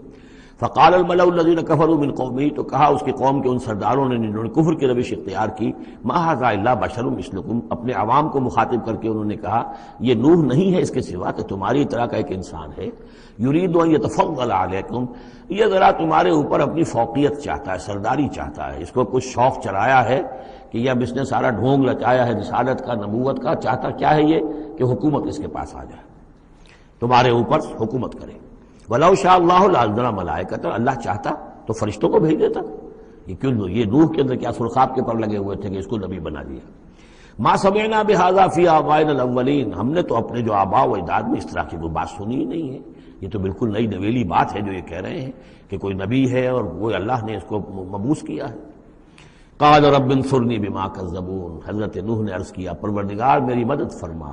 فقال الملأ الذين كفروا من قومه، تو کہا اس کی قوم کے ان سرداروں نے جنہوں نے کفر کی روش اختیار کی، ما هذا الا بشر مثلكم، اپنے عوام کو مخاطب کر کے انہوں نے کہا یہ نوح نہیں ہے اس کے سوا کہ تمہاری طرح کا ایک انسان ہے، یرید ان يتفضل علیکم، یہ ذرا تمہارے اوپر اپنی فوقیت چاہتا ہے، سرداری چاہتا ہے، اس کو کچھ شوق چڑھایا ہے کہ اب اس نے سارا ڈھونگ لچایا ہے رسالت کا، نبوت کا، چاہتا کیا ہے یہ کہ حکومت اس کے پاس آ جائے، تمہارے اوپر حکومت کرے۔ وَلَوْ شَاءَ اللَّهُ لَأَنزَلَ مَلَائِكَةً، اللہ چاہتا تو فرشتوں کو بھیج دیتا۔ یہ کیوں، یہ نوح کے اندر کیا سرخاب کے پر لگے ہوئے تھے کہ اس کو نبی بنا دیا۔ مَا سَمِعْنَا بِهَذَا فِي آبَائِنَا الْأَوَّلِينَ، ہم نے تو اپنے جو آباء و اجداد میں اس طرح کی کوئی بات سنی ہی نہیں ہے، یہ تو بالکل نئی نویلی بات ہے جو یہ کہہ رہے ہیں کہ کوئی نبی ہے اور وہ اللہ نے اس کو مبعوث کیا ہے۔ قَالَ رَبِّ انصُرْنِي بِمَا كَذَّبُونِ، حضرت نوح نے عرض کیا پروردگار میری مدد فرما،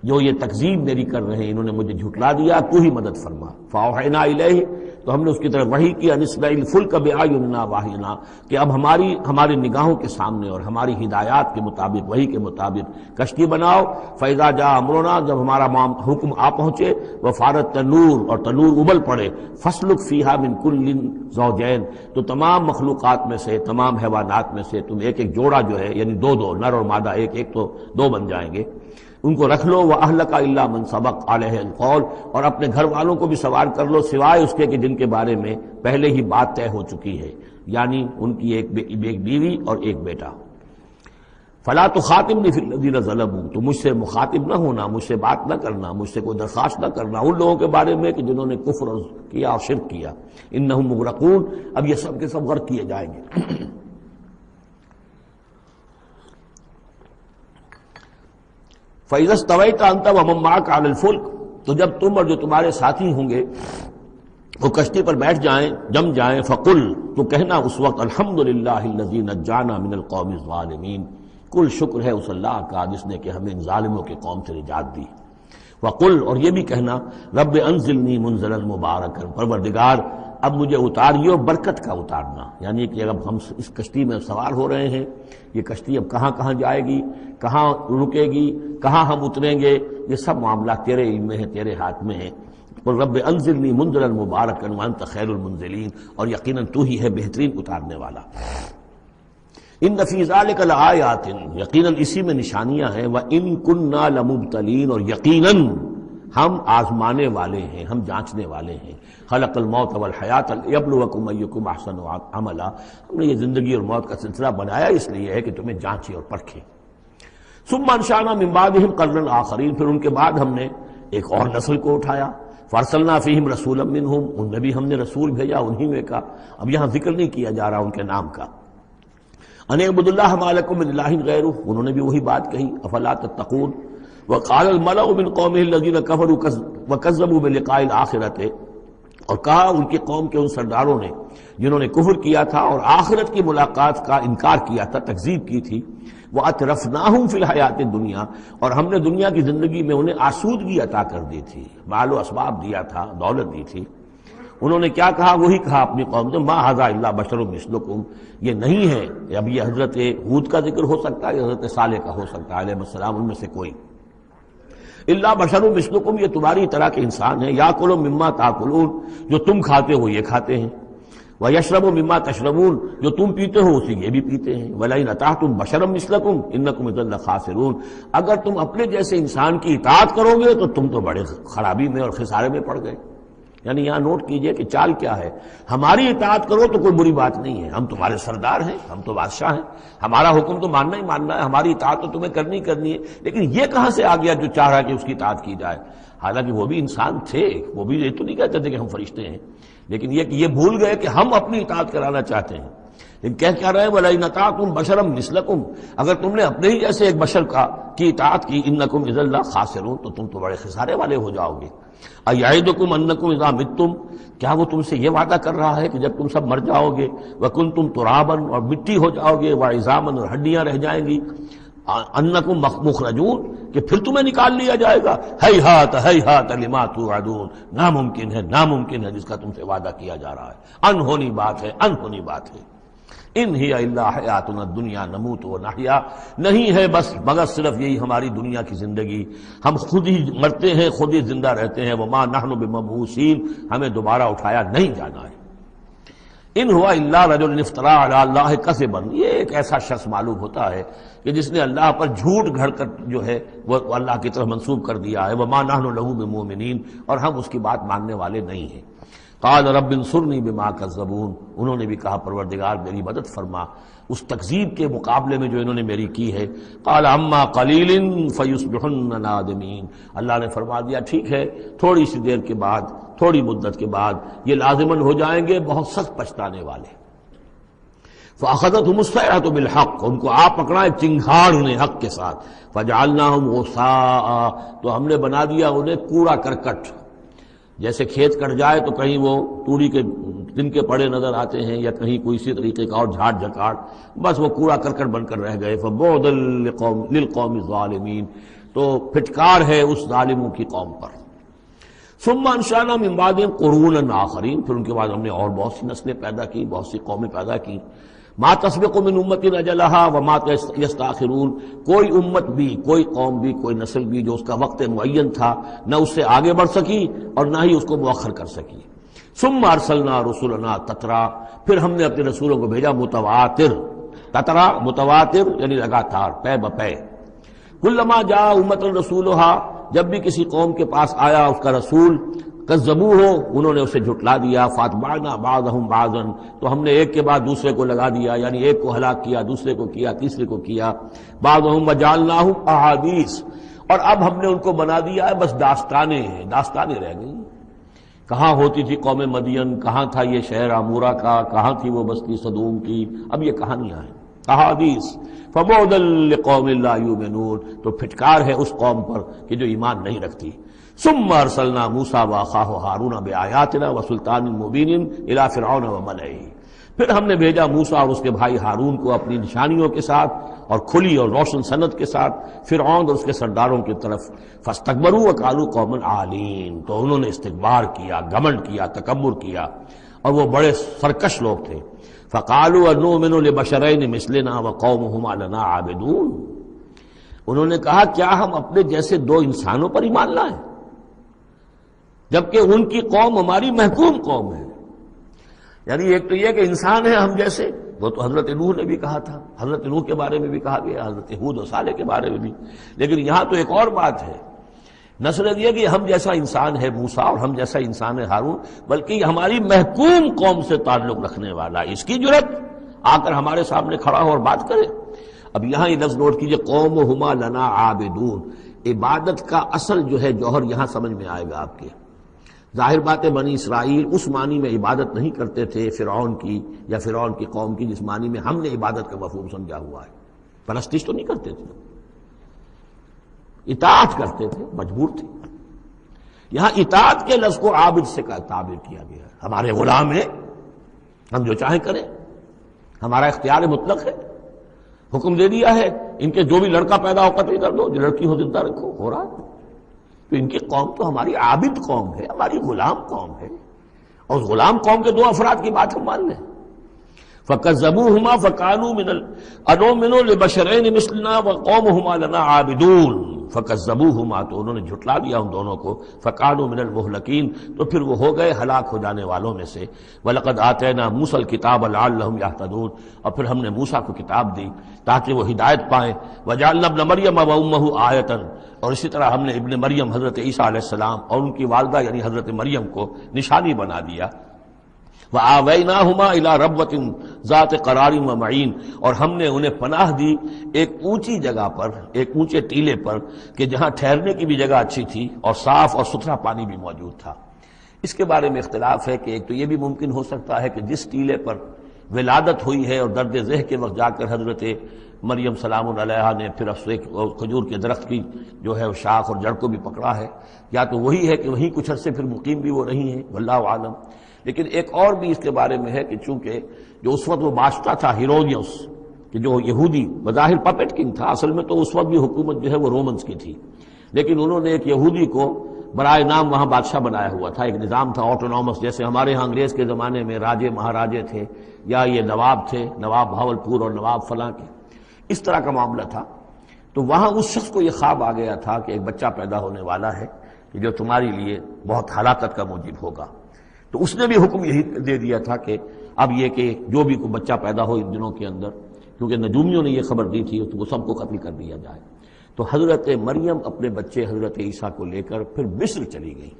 جو یہ تکذیب میری کر رہے ہیں، انہوں نے مجھے جھٹلا دیا، تو ہی مدد فرما۔ فاوحینا الیہ، تو ہم نے اس کی طرف وحی کیا، نصنع الفلک بأعیننا واحینا، کہ اب ہماری نگاہوں کے سامنے اور ہماری ہدایات کے مطابق، وحی کے مطابق کشتی بناؤ۔ فاذا جاء امرنا، جب ہمارا حکم آ پہنچے، وفارت تنور، اور تنور ابل پڑے، فاسلک فیہا من کل زوجین، تو تمام مخلوقات میں سے، تمام حیوانات میں سے تم ایک ایک جوڑا جو ہے، یعنی دو نر اور مادہ، ایک تو دو بن جائیں گے، ان کو رکھ لو۔ وَأَهْلَكَ إِلَّا مَنْ سَبَقَ عَلَيْهِ الْقَوْلُ، اور اپنے گھر والوں کو بھی سوار کر لو سوائے اس کے کہ جن کے بارے میں پہلے ہی بات طے ہو چکی ہے، یعنی ان کی ایک بیوی اور ایک بیٹا۔ فَلَا تُخَاطِبْنِي فِي الَّذِينَ ظَلَمُوا، تو مجھ سے مخاطب نہ ہونا، مجھ سے بات نہ کرنا، مجھ سے کوئی درخواست نہ کرنا ان لوگوں کے بارے میں کہ جنہوں نے کفر کیا اور شرک کیا۔ إِنَّهُمْ مُغْرَقُونَ، اب یہ سب کے سب غرق کیے جائیں گے۔ فَإِذَا اسْتَوَيْتَ أَنْتَ وَمَن مَّعَكَ عَلَى الْفُلْكِ، تو جب تم اور جو تمہارے ساتھی ہوں گے وہ کشتی پر بیٹھ جائیں، جم جائیں، فَقُلْ، تو کہنا اس وقت الحمدللہ الذی نجانا من القوم الظالمین، کل شکر ہے اس اللہ کا جس نے کہ ہمیں ان ظالموں کی قوم سے نجات دی۔ وَقُلْ، اور یہ بھی کہنا رب انزلنی منزلا مبارکا، پروردگار اب مجھے اتاریو برکت کا اتارنا، یعنی کہ اب ہم اس کشتی میں سوار ہو رہے ہیں، یہ کشتی اب کہاں کہاں جائے گی، کہاں رکے گی، کہاں ہم اتریں گے، یہ سب معاملات تیرے علم میں ہیں، تیرے ہاتھ میں ہیں۔ اور رب انزلنی منزلا مبارکا وانت خیر المنزلین، اور یقیناً تو ہی ہے بہترین اتارنے والا۔ ان فی ذلک لآیات، یقیناً اسی میں نشانیاں ہیں، وان کنا لمبتلین، اور یقیناً ہم آزمانے والے ہیں، ہم جانچنے والے ہیں۔ خلق الموت والحیات لیبلوکم ایکم احسن عملا، ہم نے یہ زندگی اور موت کا سلسلہ بنایا اس لیے ہے کہ تمہیں جانچے اور پرکھے۔ ثم انشأنا من بعدهم قرنا آخرین، پھر ان کے بعد ہم نے ایک اور نسل کو اٹھایا۔ فارسلنا فیہم رسولا منہم، ان میں بھی ہم نے رسول بھیجا انہی میں کا، اب یہاں ذکر نہیں کیا جا رہا ان کے نام کا۔ ان اعبدوا اللہ ما لکم من الہ غیرہ، انہوں نے بھی وہی بات کہی، افلا تتقون۔ وقال الملأ من قومه الذين كفروا وكذبوا بلقاء الآخرة، اور کہا ان کی قوم کے ان سرداروں نے جنہوں نے کفر کیا تھا اور آخرت کی ملاقات کا انکار کیا تھا، تکذیب کی تھی، وَأَتْرَفْنَاهُمْ فِي الْحَيَاةِ الدُّنْيَا، اور ہم نے دنیا کی زندگی میں انہیں آسودگی عطا کر دی تھی، مال و اسباب دیا تھا، دولت دی تھی۔ انہوں نے کیا کہا، وہی کہا اپنی قوم سے، مَا هَذَا إِلَّا بَشَرٌ مِثْلُكُمْ، یہ نہیں ہے، اب یہ حضرت ہود کا ذکر ہو سکتا ہے، حضرت صالح کا ہو سکتا ہے علیہ السلام، ان میں سے کوئی۔ الا بشر مثلکم، یہ تمہاری طرح کے انسان ہیں، یاکل مما تاکلون، جو تم کھاتے ہو یہ کھاتے ہیں۔ وَيَشْرَبُ مِمَّا تَشْرَبُونَ، جو تم پیتے ہو اسی یہ بھی پیتے ہیں، وَلَئِنْ أَطَعْتُمْ بَشَرًا مِثْلَكُمْ إِنَّكُمْ إِذًا لَخَاسِرُونَ، اگر تم اپنے جیسے انسان کی اطاعت کرو گے تو تم تو بڑے خرابی میں اور خسارے میں پڑ گئے۔ یعنی یہاں نوٹ کیجئے کہ چال کیا ہے، ہماری اطاعت کرو تو کوئی بری بات نہیں ہے، ہم تمہارے سردار ہیں، ہم تو بادشاہ ہیں، ہمارا حکم تو ماننا ہی ماننا ہے، ہماری اطاعت تو تمہیں کرنی ہے، لیکن یہ کہاں سے آ گیا جو چاہ رہا ہے کہ اس کی اطاعت کی جائے؟ حالانکہ وہ بھی انسان تھے، وہ بھی یہ تو نہیں کہتے تھے کہ ہم فرشتے ہیں، لیکن یہ کہ یہ بھول گئے کہ ہم اپنی اطاعت کرانا چاہتے ہیں۔ لیکن کیا رہے ہیں، وَلَئِنْ أَطَعْتُمْ بَشَرًا مِثْلَكُمْ، اگر تم نے اپنے ہی جیسے ایک بشر کی اطاعت کی، إِنَّكُمْ إِذًا لَخَاسِرُونَ، تو تم تو بڑے خسارے والے ہو جاؤ گے۔ أَيَعِدُكُمْ أَنَّكُمْ إِذَا مِتُّمْ، کیا وہ تم سے یہ وعدہ کر رہا ہے کہ جب تم سب مر جاؤ گے، وَكُنْتُمْ تُرَابًا، اور مٹی ہو جاؤ گے، وَعِظَامًا، اور ہڈیاں رہ جائیں گی، انکم مخرجون، کہ پھر تمہیں نکال لیا جائے گا، ہیہات ہیہات لما توعدون، ناممکن ہے جس کا تم سے وعدہ کیا جا رہا ہے، انہونی بات ہے، انہونی بات ہے۔ ان ہی الا حیاتنا الدنیا نموت و نحیا، نہیں ہے بس مگر صرف یہی ہماری دنیا کی زندگی، ہم خود ہی مرتے ہیں، خود ہی زندہ رہتے ہیں، وما نحن بمبعوثین، ہمیں دوبارہ اٹھایا نہیں جانا ہے۔ ان ہوا الا رجل افترا علی اللہ کذبا، یہ ایک ایسا شخص معلوم ہوتا ہے کہ جس نے اللہ پر جھوٹ گھڑ کر جو ہے وہ اللہ کی طرف منسوب کر دیا ہے، وما نحن لہ بمؤمنین، اور ہم اس کی بات ماننے والے نہیں ہیں۔ قال رب انصرنی بما کذبون، انہوں نے بھی کہا پروردگار میری مدد فرما اس تکذیب کے مقابلے میں جو انہوں نے میری کی ہے۔ قال اما قلیل فیصبحن نادمین، اللہ نے فرما دیا ٹھیک ہے، تھوڑی سی دیر کے بعد، تھوڑی مدت کے بعد یہ لازماً ہو جائیں گے بہت سخت پچھتانے والے۔ فاخذتهم الصیحۃ بالحق، ان کو آ پکڑا ایک چنگھاڑ انہیں حق کے ساتھ، فجعلناہم غثاء، تو ہم نے بنا دیا انہیں کوڑا کرکٹ، جیسے کھیت کٹ جائے تو کہیں وہ توڑی کے دن کے پڑے نظر آتے ہیں یا کہیں کوئی اسی طریقے کا اور جھاڑ جھکاڑ، بس وہ کوڑا کرکٹ بن کر رہ گئے۔ فبعدا للقوم الظالمین، تو پھٹکار ہے اس ظالموں کی قوم پر۔ ثم انشأنا من بعدهم قرونا آخرین، پھر ان کے بعد ہم نے اور بہت سی نسلیں پیدا کی، بہت سی قومیں پیدا کی۔ ما تسبق من امت اجلها وما یستاخرون، کوئی امت بھی، کوئی قوم بھی، کوئی نسل بھی جو اس کا وقت معین تھا نہ اس سے آگے بڑھ سکی اور نہ ہی اس کو مؤخر کر سکی۔ ثم ارسلنا رسلنا تترا، پھر ہم نے اپنے رسولوں کو بھیجا متواتر، تترا متواتر یعنی لگاتار، پے بپے۔ کلما جاء امۃ رسولها، جب بھی کسی قوم کے پاس آیا اس کا رسول، کذبوہ، انہوں نے اسے جھٹلا دیا، فاتبعنا بعضهم بعضا، تو ہم نے ایک کے بعد دوسرے کو لگا دیا، یعنی ایک کو ہلاک کیا، دوسرے کو کیا، تیسرے کو کیا۔ بعضهم وجعلناهم احادیث، اور اب ہم نے ان کو بنا دیا ہے بس داستانیں ہیں، داستانیں رہ گئی۔ کہاں ہوتی تھی قوم مدین، کہاں تھا یہ شہر عمورہ کا، کہاں تھی وہ بستی صدوم کی، اب یہ کہانیاں ہیں، احادیث۔ فبعدا لقوم لا یؤمنون، تو پھٹکار ہے اس قوم پر کہ جو ایمان نہیں رکھتی۔ ثم ارسلنا موسیٰ واخاہ ہارون بآیاتنا وسلطان مبین الی فرعون وملئہ، پھر ہم نے بھیجا موسیٰ اور اس کے بھائی ہارون کو اپنی نشانیوں کے ساتھ اور کھلی اور روشن سند کے ساتھ فرعون اور اس کے سرداروں کی طرف۔ فاستکبروا وقالوا قوم عالین، تو انہوں نے استکبار کیا، گھمنڈ کیا، تکبر کیا، اور وہ بڑے سرکش لوگ تھے۔ فقالوا انؤمن لبشرین مثلنا وقومهما لنا عابدون، انہوں نے کہا کیا ہم اپنے جیسے دو انسانوں پر ایمان لائیں جبکہ ان کی قوم ہماری محکوم قوم ہے۔ یعنی ایک تو یہ کہ انسان ہے ہم جیسے، وہ تو حضرت نوح نے بھی کہا تھا، حضرت نوح کے بارے میں بھی کہا گیا، حضرت ہود و صالح کے بارے میں بھی، لیکن یہاں تو ایک اور بات ہے، نہ صرف یہ کہ ہم جیسا انسان ہے موسیٰ اور ہم جیسا انسان ہے ہارون، بلکہ یہ ہماری محکوم قوم سے تعلق رکھنے والا، اس کی جرت آ کر ہمارے سامنے کھڑا ہو اور بات کرے۔ اب یہاں یہ لفظ نوٹ کیجئے، قومہما لنا عابدون، عبادت کا اصل جو ہے جوہر یہاں سمجھ میں آئے گا آپ کے۔ ظاہر بات ہے بنی اسرائیل اس معنی میں عبادت نہیں کرتے تھے فرعون کی یا فرعون کی قوم کی جس معنی میں ہم نے عبادت کا مفہوم سمجھا ہوا ہے، پرستش تو نہیں کرتے تھے، اطاعت کرتے تھے، مجبور تھے۔ یہاں اطاعت کے لفظ کو عابد سے تعبیر کیا گیا ہے، ہمارے غلام ہیں، ہم جو چاہیں کریں، ہمارا اختیار مطلق ہے، حکم دے دیا ہے ان کے جو بھی لڑکا پیدا ہو قتل کر دو، جو لڑکی ہو زندہ رکھو، ہو رہا ہے۔ تو ان کی قوم تو ہماری عابد قوم ہے، ہماری غلام قوم ہے، اور اس غلام قوم کے دو افراد کی بات ہم مان لیں۔ فَكَذَّبُوهُمَا فَكَانُوا مِنَ الْأَنُؤْمِنُ لِبَشَرَيْنِ مِثْلِنَا وَقَوْمُهُمَا لَنَا عَابِدُونَ فکذبوہما، تو انہوں نے جھٹلا دیا ان دونوں کو، فکانوا من المہلکین، تو پھر وہ ہو گئے ہلاک ہو جانے والوں میں سے۔ وَلَقَدْ آتَيْنَا مُوسَى الْكِتَابَ لَعَلَّهُمْ يَهْتَدُونَ، اور پھر ہم نے موسیٰ کو کتاب دی تاکہ وہ ہدایت پائیں۔ وَجَعَلْنَا ابْنَ مَرْيَمَ وَأُمَّهُ آیَةً، اور اسی طرح ہم نے ابن مریم حضرت عیسیٰ علیہ السلام اور ان کی والدہ یعنی حضرت مریم کو نشانی بنا دیا۔ وَآوَيْنَاهُمَا إِلَىٰ رَبْوَةٍ ذَاتِ قَرَارٍ وَمَعِينٍ، اور ہم نے انہیں پناہ دی ایک اونچی جگہ پر، ایک اونچے ٹیلے پر کہ جہاں ٹھہرنے کی بھی جگہ اچھی تھی اور صاف اور ستھرا پانی بھی موجود تھا۔ اس کے بارے میں اختلاف ہے کہ ایک تو یہ بھی ممکن ہو سکتا ہے کہ جس ٹیلے پر ولادت ہوئی ہے اور درد ذہ کے وقت جا کر حضرت مریم سلام علیہا نے پھر کھجور کے درخت کی جو ہے شاخ اور جڑ کو بھی پکڑا ہے، یا تو وہی ہے کہ وہیں کچھ عرصے پھر مقیم بھی وہ رہی ہیں، واللہ عالم۔ لیکن ایک اور بھی اس کے بارے میں ہے کہ چونکہ جو اس وقت وہ بادشاہ تھا ہیرودیوس، کہ جو یہودی بظاہر پپٹ کنگ تھا، اصل میں تو اس وقت بھی حکومت جو ہے وہ رومنز کی تھی، لیکن انہوں نے ایک یہودی کو برائے نام وہاں بادشاہ بنایا ہوا تھا۔ ایک نظام تھا آٹونومس، جیسے ہمارے ہاں انگریز کے زمانے میں راجے مہاراجے تھے یا یہ نواب تھے، نواب بھاولپور اور نواب فلاں کے، اس طرح کا معاملہ تھا۔ تو وہاں اس شخص کو یہ خواب آ گیا تھا کہ ایک بچہ پیدا ہونے والا ہے کہ جو تمہاری لیے بہت ہلاکت کا موجب ہوگا۔ تو اس نے بھی حکم یہی دے دیا تھا کہ اب یہ کہ جو بھی کوئی بچہ پیدا ہو ان دنوں کے اندر، کیونکہ نجومیوں نے یہ خبر دی تھی، تو وہ سب کو قتل کر دیا جائے۔ تو حضرت مریم اپنے بچے حضرت عیسیٰ کو لے کر پھر مصر چلی گئی،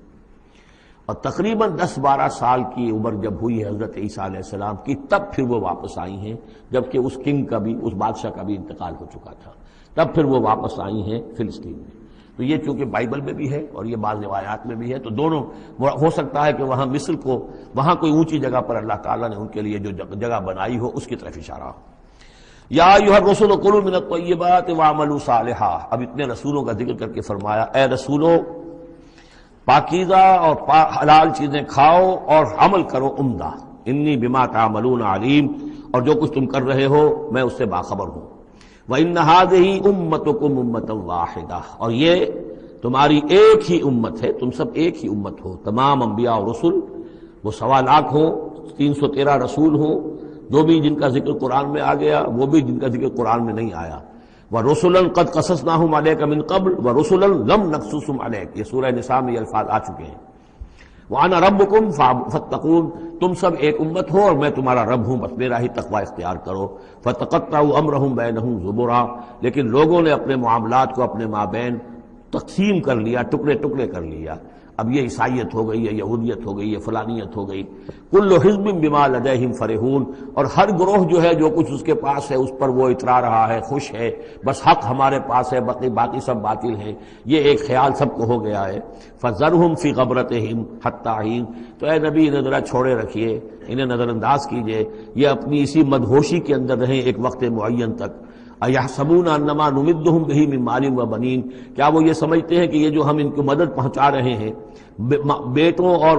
اور تقریباً 10-12 سال کی عمر جب ہوئی ہے حضرت عیسیٰ علیہ السلام کی، تب پھر وہ واپس آئی ہیں، جبکہ اس کنگ کا بھی، اس بادشاہ کا بھی انتقال ہو چکا تھا، تب پھر وہ واپس آئی ہیں فلسطین میں۔ تو یہ چونکہ بائبل میں بھی ہے اور یہ بعض روایات میں بھی ہے، تو دونوں ہو سکتا ہے کہ وہاں مصر کو، وہاں کوئی اونچی جگہ پر اللہ تعالیٰ نے ان کے لیے جو جگہ بنائی ہو اس کی طرف اشارہ ہو۔ یا ایھا الرسل کلوا من الطیبات واعملوا صالحا، اب اتنے رسولوں کا ذکر کر کے فرمایا اے رسولو پاکیزہ اور حلال چیزیں کھاؤ اور عمل کرو عمدہ، انی بما تعملون علیم، اور جو کچھ تم کر رہے ہو میں اس سے باخبر ہوں۔ وَإِنَّ هَٰذِهِ أُمَّتُكُمْ أُمَّةً وَاحِدَةً، اور یہ تمہاری ایک ہی امت ہے، تم سب ایک ہی امت ہو، تمام انبیاء اور رسل، وہ 1.25 لاکھ ہوں، 313 رسول ہوں، جو بھی جن کا ذکر قرآن میں آ گیا، وہ بھی جن کا ذکر قرآن میں نہیں آیا۔ وَرُسُلًا قَدْ قَصَصْنَاهُمْ عَلَيْكَ مِن قَبْلُ وَرُسُلًا لَمْ نَقْصُصْهُمْ عَلَيْكَ، یہ سورہ نساء میں یہ الفاظ آ چکے ہیں۔ وَأَنَا رَبُّكُمْ فَاتَّقُونِ، تم سب ایک امت ہو اور میں تمہارا رب ہوں، بس میرا ہی تقوی اختیار کرو۔ فَتَقَطَّعُوا أَمْرَهُمْ بَيْنَهُمْ زُبُرًا، لیکن لوگوں نے اپنے معاملات کو اپنے مابین تقسیم کر لیا، ٹکڑے ٹکڑے کر لیا۔ اب یہ عیسائیت ہو گئی، یہ یہودیت ہو گئی، یہ فلانیت ہو گئی۔ کل حزب بما لدیہم فرحون، اور ہر گروہ جو ہے جو کچھ اس کے پاس ہے اس پر وہ اترا رہا ہے، خوش ہے، بس حق ہمارے پاس ہے، باقی سب باطل ہیں، یہ ایک خیال سب کو ہو گیا ہے۔ فذرہم فی غبرتہم حتی حین، تو اے نبی انہیں ذرا چھوڑے رکھیے، انہیں نظر انداز کیجئے، یہ اپنی اسی مدہوشی کے اندر رہیں ایک وقت معین تک۔ اَيَحْسَبُونَ أَنَّمَا نُمِدُّهُم بِهِ مِن مَّالٍ وَبَنِينَ، کیا وہ یہ سمجھتے ہیں کہ یہ جو ہم ان کو مدد پہنچا رہے ہیں بیٹوں اور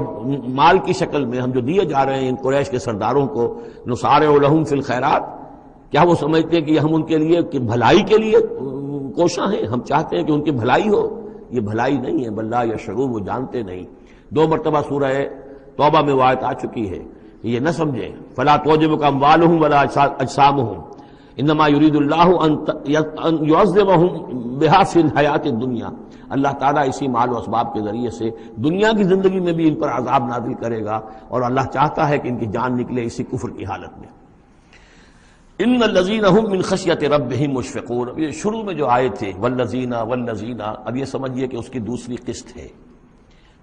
مال کی شکل میں، ہم جو دیے جا رہے ہیں ان قریش کے سرداروں کو، نُسَارِعُ لَهُم فِي الْخَيْرَاتِ، کیا وہ سمجھتے ہیں کہ ہم ان کے لیے بھلائی کے لیے کوشاں ہیں، ہم چاہتے ہیں کہ ان کی بھلائی ہو؟ یہ بھلائی نہیں ہے، بل لا یشعرون، وہ جانتے نہیں۔ 2 مرتبہ سورہ توبہ میں وہ آیت آ چکی ہے کہ یہ نہ سمجھیں، فَلَا تُعْجِبْكَ أَمْوَالُهُمْ وَلَا أَجْسَامُهُمْ انما یرید اللہ ان یعذبہم بہا فی الحیات الدنیا، اللہ تعالیٰ اسی مال و اسباب کے ذریعے سے دنیا کی زندگی میں بھی ان پر عذاب نازل کرے گا، اور اللہ چاہتا ہے کہ ان کی جان نکلے اسی کفر کی حالت میں۔ ان الذین هم من خشیۃ ربہم مشفقون، یہ شروع میں جو آئے تھے والذین، اب یہ سمجھیے کہ اس کی دوسری قسط ہے۔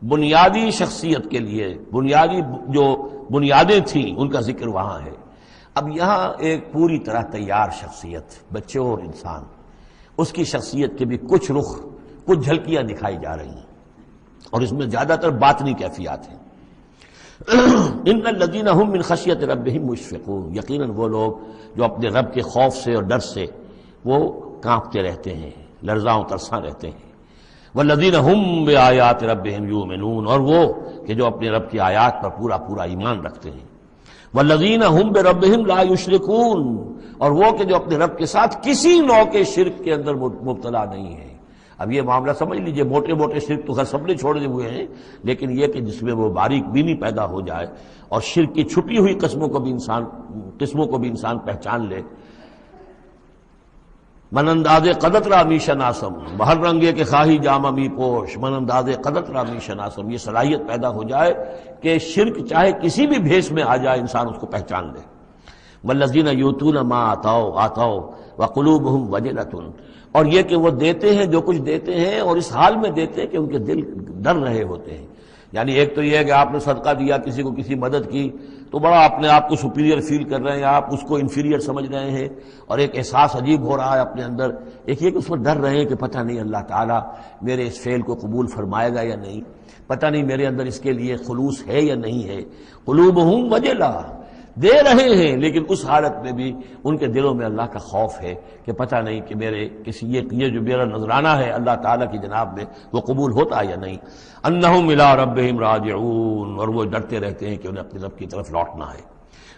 بنیادی شخصیت کے لیے بنیادی جو بنیادیں تھیں ان کا ذکر وہاں ہے۔ اب یہاں ایک پوری طرح تیار شخصیت، بچے اور انسان، اس کی شخصیت کے بھی کچھ رخ، کچھ جھلکیاں دکھائی جا رہی ہیں، اور اس میں زیادہ تر باطنی کیفیات ہیں۔ ان الذین هم من خشیۃ ربہم مشفقون، یقیناً وہ لوگ جو اپنے رب کے خوف سے اور ڈر سے وہ کانپتے رہتے ہیں، لرزاں و ترساں رہتے ہیں۔ والذین هم بآیات ربہم یؤمنون، اور وہ کہ جو اپنے رب کی آیات پر پورا پورا ایمان رکھتے ہیں۔ والذین هم بربہم لا یشرکون، اور وہ کہ جو اپنے رب کے ساتھ کسی نوع کے شرک کے اندر مبتلا نہیں ہے۔ اب یہ معاملہ سمجھ لیجئے، موٹے موٹے شرک تو خیر سب نے چھوڑے ہوئے ہیں، لیکن یہ کہ جس میں وہ باریک بینی پیدا ہو جائے اور شرک کی چھپی ہوئی قسموں کو بھی انسان پہچان لے۔ من انداز قدت را می شناسم، بہر رنگے کے خواہی جامہ می پوش، من انداز قدت را می شناسم، یہ صلاحیت پیدا ہو جائے کہ شرک چاہے کسی بھی بھیس میں آ جائے انسان اس کو پہچان لے۔ والذین یؤتون ما آتوا وقلوبہم وجلۃ، اور یہ کہ وہ دیتے ہیں جو کچھ دیتے ہیں اور اس حال میں دیتے ہیں کہ ان کے دل ڈر رہے ہوتے ہیں۔ یعنی ایک تو یہ ہے کہ آپ نے صدقہ دیا، کسی کو کسی مدد کی تو بڑا اپنے آپ کو سپیریئر فیل کر رہے ہیں، آپ اس کو انفیریئر سمجھ رہے ہیں اور ایک احساس عجیب ہو رہا ہے اپنے اندر۔ ایک یہ کہ اس پر ڈر رہے ہیں کہ پتہ نہیں اللہ تعالیٰ میرے اس فعل کو قبول فرمائے گا یا نہیں، پتہ نہیں میرے اندر اس کے لیے خلوص ہے یا نہیں ہے۔ قلوبہم وجلہ، دے رہے ہیں لیکن اس حالت میں بھی ان کے دلوں میں اللہ کا خوف ہے کہ پتہ نہیں کہ میرے کسی یہ جو میرا نذرانہ ہے اللہ تعالیٰ کی جناب میں وہ قبول ہوتا یا نہیں۔ انہم الی ربہم راجعون، اور وہ ڈرتے رہتے ہیں کہ انہیں اپنے رب کی طرف لوٹنا ہے۔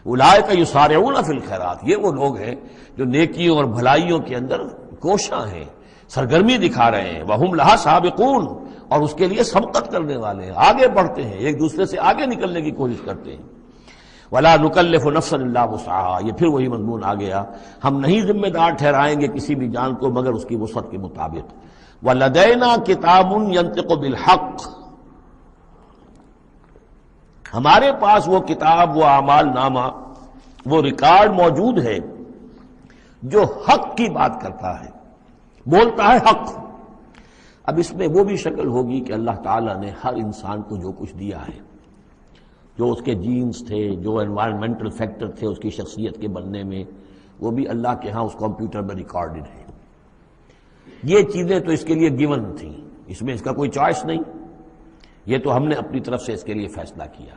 اولئک یسارعون فی الخیرات، یہ وہ لوگ ہیں جو نیکیوں اور بھلائیوں کے اندر کوشاں ہیں، سرگرمی دکھا رہے ہیں۔ وہم لہا سابقون، اور اس کے لیے سبقت کرنے والے ہیں، آگے بڑھتے ہیں، ایک دوسرے سے آگے نکلنے کی کوشش کرتے ہیں۔ وَلَا نُكَلِّفُ نَفْسًا إِلَّا وُسْعَهَا، یہ پھر وہی مضمون آ گیا، ہم نہیں ذمہ دار ٹھہرائیں گے کسی بھی جان کو مگر اس کی وسعت کے مطابق۔ وَلَدَيْنَا كِتَابٌ يَنطِقُ بِالْحَقِّ، ہمارے پاس وہ کتاب، وہ اعمال نامہ، وہ ریکارڈ موجود ہے جو حق کی بات کرتا ہے، بولتا ہے حق۔ اب اس میں وہ بھی شکل ہوگی کہ اللہ تعالیٰ نے ہر انسان کو جو کچھ دیا ہے، جو اس کے جینز تھے، جو انوائرمنٹل فیکٹر تھے اس کی شخصیت کے بننے میں، وہ بھی اللہ کے ہاں اس کمپیوٹر میں ریکارڈڈ ہے۔ یہ چیزیں تو اس کے لیے گیون تھیں، اس میں اس کا کوئی چوائس نہیں، یہ تو ہم نے اپنی طرف سے اس کے لیے فیصلہ کیا۔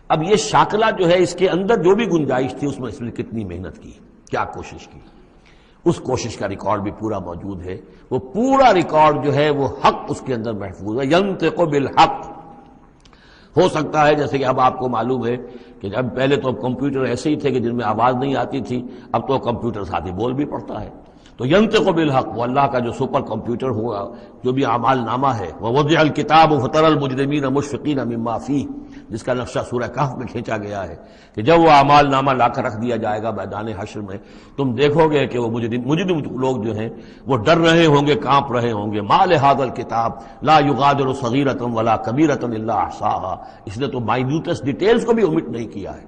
اب یہ شاکلہ جو ہے، اس کے اندر جو بھی گنجائش تھی اس میں اس نے کتنی محنت کی، کیا کوشش کی، اس کوشش کا ریکارڈ بھی پورا موجود ہے۔ وہ پورا ریکارڈ جو ہے وہ حق اس کے اندر محفوظ ہے۔ ینطق بالحق، ہو سکتا ہے جیسے کہ اب آپ کو معلوم ہے کہ جب پہلے تو کمپیوٹر ایسے ہی تھے کہ جن میں آواز نہیں آتی تھی، اب تو کمپیوٹر ساتھ ہی بول بھی پڑتا ہے۔ تو ینطق بالحق، وہ اللہ کا جو سپر کمپیوٹر ہوا، جو بھی اعمال نامہ ہے، ووضع الکتاب فتری المجرمین مشفقین مما فیہ، جس کا نقشہ سورہ کہف میں کھینچا گیا ہے کہ جب وہ اعمال نامہ لا کر رکھ دیا جائے گا میدان حشر میں، تم دیکھو گے کہ وہ مجرم لوگ جو ہیں وہ ڈر رہے ہوں گے، کانپ رہے ہوں گے۔ ما لہذا الکتاب لا یغادر صغیرۃ ولا کبیرۃ الا احصاها، اس نے تو مائنیوٹس ڈیٹیلز کو بھی اومٹ نہیں کیا ہے۔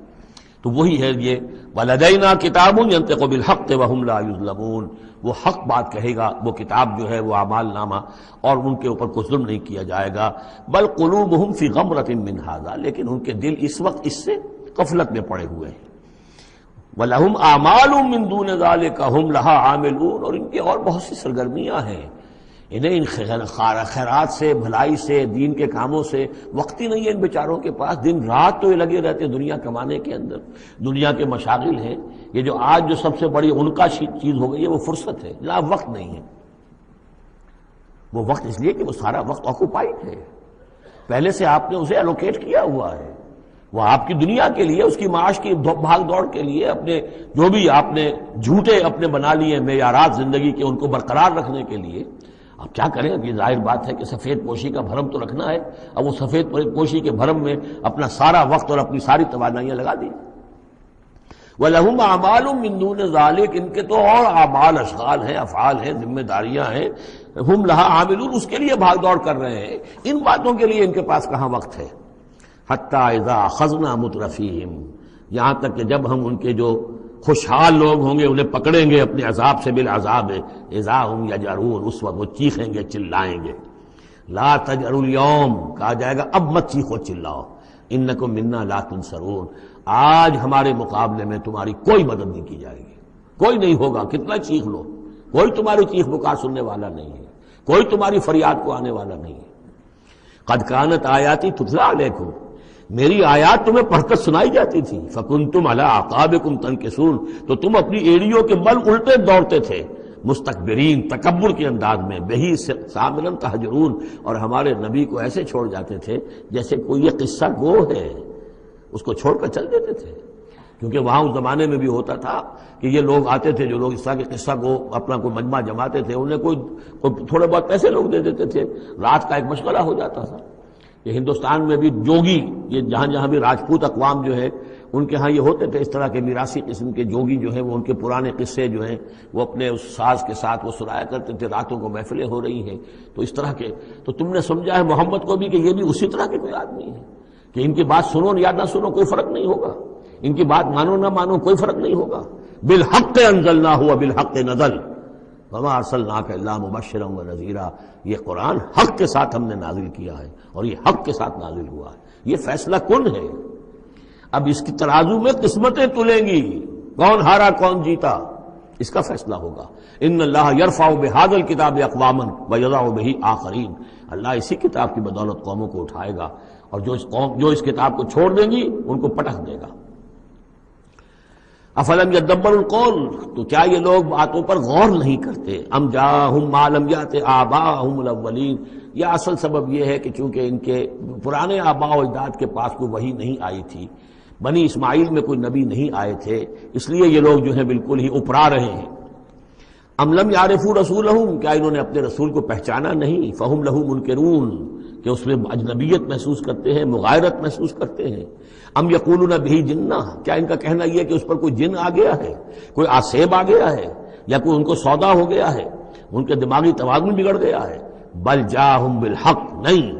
تو وہی ہے یہ ولدینا کتاب ینطق بالحق وہم لا یظلمون، وہ حق بات کہے گا، وہ کتاب جو ہے وہ اعمال نامہ، اور ان کے اوپر کوئی ظلم نہیں کیا جائے گا۔ بل قلوبہم فی غمرۃ من ھذا، لیکن ان کے دل اس وقت اس سے غفلت میں پڑے ہوئے ہیں۔ وَلَهُمْ أَعْمَالٌ مِّن دُونِ ذَلِكَ هُمْ لَهَا عَامِلُونَ، اور ان کی اور بہت سی سرگرمیاں ہیں، انہیں ان خیرات سے، بھلائی سے، دین کے کاموں سے وقت ہی نہیں ہے ان بیچاروں کے پاس۔ دن رات تو یہ لگے رہتے ہیں دنیا کمانے کے اندر، دنیا کے مشاغل ہیں۔ یہ جو آج جو سب سے بڑی ان کا چیز ہو گئی ہے وہ فرصت ہے، جناب وقت نہیں ہے۔ وہ وقت اس لیے کہ وہ سارا وقت آکوپائڈ ہے، پہلے سے آپ نے اسے الوکیٹ کیا ہوا ہے، وہ آپ کی دنیا کے لیے، اس کی معاش کی بھاگ دوڑ کے لیے، اپنے جو بھی آپ نے جھوٹے اپنے بنا لیے معیارات زندگی کے، ان کو برقرار رکھنے کے لیے۔ اب کیا کریں، اب یہ ظاہر بات ہے کہ سفید پوشی کا بھرم تو رکھنا ہے، اب وہ سفید پوشی کے بھرم میں اپنا سارا وقت اور اپنی ساری توانائیاں لگا دی۔ وَلَهُمْ أَعْمَالٌ مِّن دُونِ ذَلِكَ، ان کے تو اور اعمال، اشغال ہیں، افعال ہیں، ذمہ داریاں ہیں، ہم لہا عاملون، اس کے لیے بھاگ دوڑ کر رہے ہیں، ان باتوں کے لیے ان کے پاس کہاں وقت ہے۔ حَتَّى إِذَا أَخَذْنَا مُتْرَفِيهِمْ، یہاں تک کہ جب ہم ان کے جو خوشحال لوگ ہوں گے انہیں پکڑیں گے اپنے عذاب سے، بالعذاب اذا ہم یجرون، اس وقت وہ چیخیں گے، چلائیں گے۔ لا تجروا اليوم، کہا جائے گا اب مت چیخو چلاؤ، انکم منا لا تنصرون، آج ہمارے مقابلے میں تمہاری کوئی مدد نہیں کی جائے گی، کوئی نہیں ہوگا، کتنا چیخ لو، کوئی تمہاری چیخ پکار سننے والا نہیں ہے، کوئی تمہاری فریاد کو آنے والا نہیں ہے۔ قد کانت آیاتی تتلی علیکم، میری آیات تمہیں پڑھ کر سنائی جاتی تھی، فکنتم علی اعقابکم تنکسون، تو تم اپنی ایڑیوں کے بل الٹے دوڑتے تھے، مستکبرین، تکبر کے انداز میں، بہی سامرن تہجرون، اور ہمارے نبی کو ایسے چھوڑ جاتے تھے جیسے کوئی یہ قصہ گو ہے، اس کو چھوڑ کر چل دیتے تھے۔ کیونکہ وہاں اس زمانے میں بھی ہوتا تھا کہ یہ لوگ آتے تھے، جو لوگ اس طرح کے قصہ کو اپنا کوئی مجمع جماتے تھے، انہیں کوئی تھوڑے بہت پیسے لوگ دے دیتے تھے، رات کا ایک مشغلہ ہو جاتا تھا، کہ ہندوستان میں بھی جوگی، یہ جہاں جہاں بھی راجپوت اقوام جو ہے ان کے ہاں یہ ہوتے تھے اس طرح کے میراثی قسم کے جوگی جو ہیں، وہ ان کے پرانے قصے جو ہیں وہ اپنے اس ساز کے ساتھ وہ سنایا کرتے تھے، راتوں کو محفلیں ہو رہی ہیں تو اس طرح کے، تو تم نے سمجھا ہے محمد کو بھی کہ یہ بھی اسی طرح کے کوئی آدمی ہے کہ ان کی بات سنو یا نہ سنو کوئی فرق نہیں ہوگا، ان کی بات مانو نہ مانو کوئی فرق نہیں ہوگا. بالحق انزلناہ وبالحق نزل وما ارسلناک الا مبشرا ونذیرا، یہ قرآن حق کے ساتھ ہم نے نازل کیا ہے اور یہ حق کے ساتھ نازل ہوا ہے. یہ فیصلہ کن ہے. اب اس کی ترازو میں قسمتیں تلیں گی، کون ہارا کون جیتا اس کا فیصلہ ہوگا. ان اللہ یرفع بہذا الکتاب اقواما ویضع بہ آخرین، اللہ اسی کتاب کی بدولت قوموں کو اٹھائے گا اور جو اس کتاب کو چھوڑ دیں گی ان کو پٹخ دے گا. افلم یدبر القول، تو کیا یہ لوگ باتوں پر غور نہیں کرتے؟ ام جاءہم ما لم یأت آباءہم الاولین، یہ اصل سبب یہ ہے کہ چونکہ ان کے پرانے آباء و اجداد کے پاس کوئی وحی نہیں آئی تھی، بنی اسماعیل میں کوئی نبی نہیں آئے تھے، اس لیے یہ لوگ جو ہیں بالکل ہی اپرا رہے ہیں. ام لم یعرفوا رسولہم، کیا انہوں نے اپنے رسول کو پہچانا نہیں؟ فہم لہ منکرون، کہ اس میں اجنبیت محسوس کرتے ہیں، مغایرت محسوس کرتے ہیں. ام یقولون بہ جنہ، کیا ان کا کہنا یہ ہے کہ اس پر کوئی جن آ گیا ہے، کوئی آسیب آ گیا ہے، یا کوئی ان کو سودا ہو گیا ہے، ان کے دماغی توازن بگڑ گیا ہے. بل جاءہم بالحق، نہیں،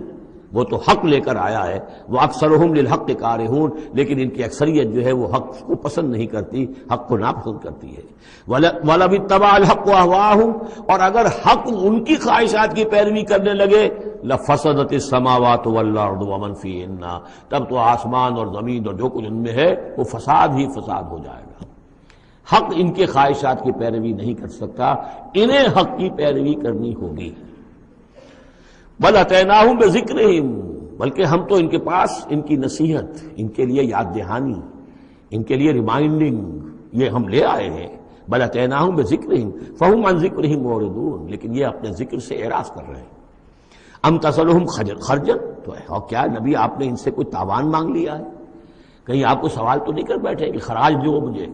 وہ تو حق لے کر آیا ہے. وہ اکثرہم للحق کارہون، لیکن ان کی اکثریت جو ہے وہ حق کو پسند نہیں کرتی، حق کو ناپسند کرتی ہے. وَلَوِ اتَّبَعَ الْحَقُّ أَهْوَاءَهُمْ، اور اگر حق ان کی خواہشات کی پیروی کرنے لگے، لَفَسَدَتِ السَّمَاوَاتُ وَالْأَرْضُ وَمَنْ فِيهِنَّ، تب تو آسمان اور زمین اور جو کچھ ان میں ہے وہ فساد ہی فساد ہو جائے گا. حق ان کے خواہشات کی پیروی نہیں کر سکتا، انہیں حق کی پیروی کرنی ہوگی. بل اتیناہم بذکرہم، بلکہ ہم تو ان کے پاس ان کی نصیحت، ان کے لیے یاد دہانی، ان کے لیے ریمائنڈنگ یہ ہم لے آئے ہیں. بل اتیناہم بذکرہم فہم عن ذکرہم معرضون، لیکن یہ اپنے ذکر سے اعراض کر رہے ہیں. ام تسألہم خرجا، تو اور کیا نبی آپ نے ان سے کوئی تاوان مانگ لیا ہے؟ کہیں آپ کو سوال تو نہیں کر بیٹھے کہ خراج دو مجھے؟